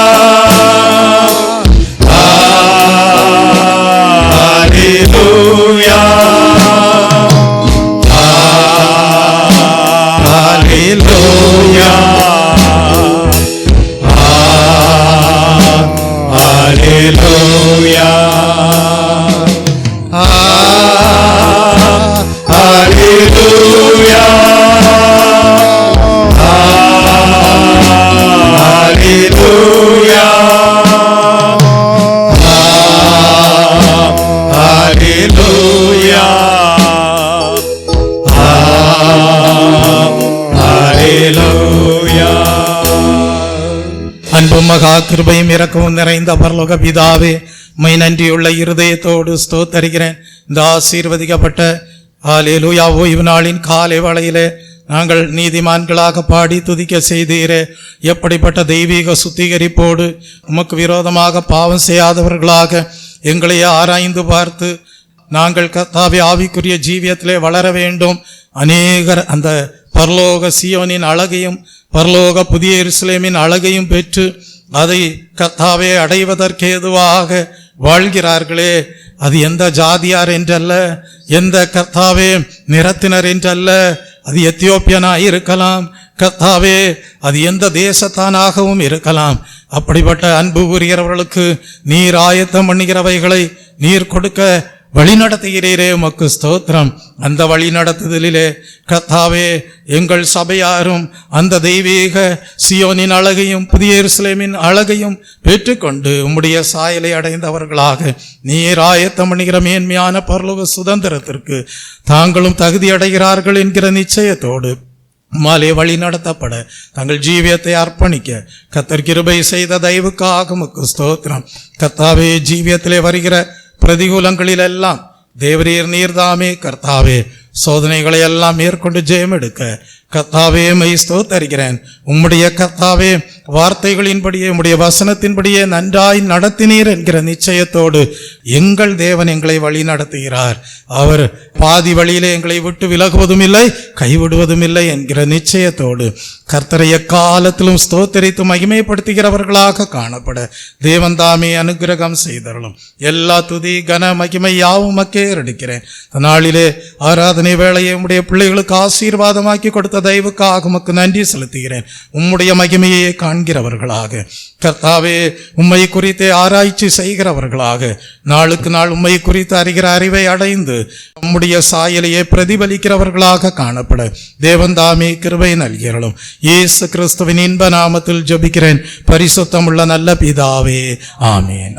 Hallelujah. Hallelujah. Hallelujah. Hallelujah. Hallelujah. அன்பும் மகா கிருபையும் இரக்கமும் நிறைந்த பரலோக பிதாவே, மை நன்றியுள்ள இருதயத்தோடு ஸ்தோத்தரிக்கிறேன். இந்த ஆசீர்வதிக்கப்பட்ட ஹல்லேலூயா ஓய்வு நாளின் காலை வேளையிலே நாங்கள் நீதிமான்களாக பாடி துதிக்க செய்தீரே. எப்படிப்பட்ட தெய்வீக சுத்திகரிப்போடு உமக்கு விரோதமாக பாவம் செய்யாதவர்களாக எங்களை ஆராய்ந்து பார்த்து நாங்கள் கர்த்தாவே ஆவிக்குரிய ஜீவியத்திலே வளர வேண்டும். அநேகர் அந்த பரலோக சீயோனின் அழகையும் பரலோக புதிய எருசலேமின் அழகையும் பெற்று அதை கர்த்தாவே அடைவதற்கேதுவாக வாழ்கிறார்களே. அது எந்த ஜாதியார் என்றல்ல, எந்த கர்த்தாவே நிறத்தினர் என்றல்ல, அது எத்தியோப்பியனாய் இருக்கலாம் கர்த்தாவே, அது எந்த தேசத்தானாகவும் இருக்கலாம். அப்படிப்பட்ட அன்பு புரிகிறவர்களுக்கு நீர் ஆயத்தம் பண்ணுகிறவைகளை நீர் கொடுக்க வழி நடத்துகிறீரே, உமக்கு ஸ்தோத்திரம். அந்த வழி நடத்துதலிலே கர்த்தாவே எங்கள் சபையாரும் அந்த தெய்வீக சியோனின் அழகையும் புதிய எருசலேமின் அழகையும் பெற்றுக்கொண்டு உம்முடைய சாயலை அடைந்தவர்களாக நீர் ஆயத்தம் பண்ணுகிற மேன்மையான பரலோக சுதந்திரத்திற்கு தாங்களும் தகுதி அடைகிறார்கள் என்கிற நிச்சயத்தோடு மாலே வழி நடத்தப்பட தங்கள் ஜீவியத்தை அர்ப்பணிக்க கர்த்தர் கிருபை செய்த தயவுக்காக உமக்கு ஸ்தோத்திரம். கர்த்தாவே ஜீவியத்திலே வருகிற பிரதிகூலங்களில் எல்லாம் தேவரீர் நீர்தாமே கர்த்தாவே சோதனைகளை எல்லாம் மேற்கொண்டு ஜெயம் எடுக்க கர்த்தாவே மை ஸ்தோத்தரிக்கிறேன். உம்முடைய கர்த்தாவே வார்த்தைகளின்படியே உம்முடைய வசனத்தின்படியே நன்றாய் நடத்தினீர் என்கிற நிச்சயத்தோடு எங்கள் தேவன் எங்களை வழி நடத்துகிறார். அவர் பாதி வழியிலே எங்களை விட்டு விலகுவதும் இல்லை கைவிடுவதும் இல்லை என்கிற நிச்சயத்தோடு கர்த்தரை எக்காலத்திலும் ஸ்தோத்தரித்து மகிமைப்படுத்துகிறவர்களாக காணப்பட தேவன் தாமே அனுகிரகம் செய்தருளும். எல்லா துதி கன மகிமை யாவும் மக்கே எடுக்கிறேன். நாளிலே ஆராதனை வேளையை உம்முடைய பிள்ளைகளுக்கு ஆசீர்வாதமாக்கி கொடுத்த தயவுக்காக உமக்கு நன்றி செலுத்துகிறேன். உம்முடைய மகிமையை காண்கிறவர்களாக கர்த்தாவே உம்மை குறித்தே ஆராய்ச்சி செய்கிறவர்களாக நாளுக்கு நாள் உம்மை குறித்து அறிகிற அறிவை அடைந்து உம்முடைய சாயலையே பிரதிபலிக்கிறவர்களாக காணப்பட தேவன் தாமே கிருபை நல்கிறோம். இயேசு கிறிஸ்துவின் இன்ப நாமத்தில் ஜெபிக்கிறேன் பரிசுத்தமுள்ள நல்ல பிதாவே, ஆமென்.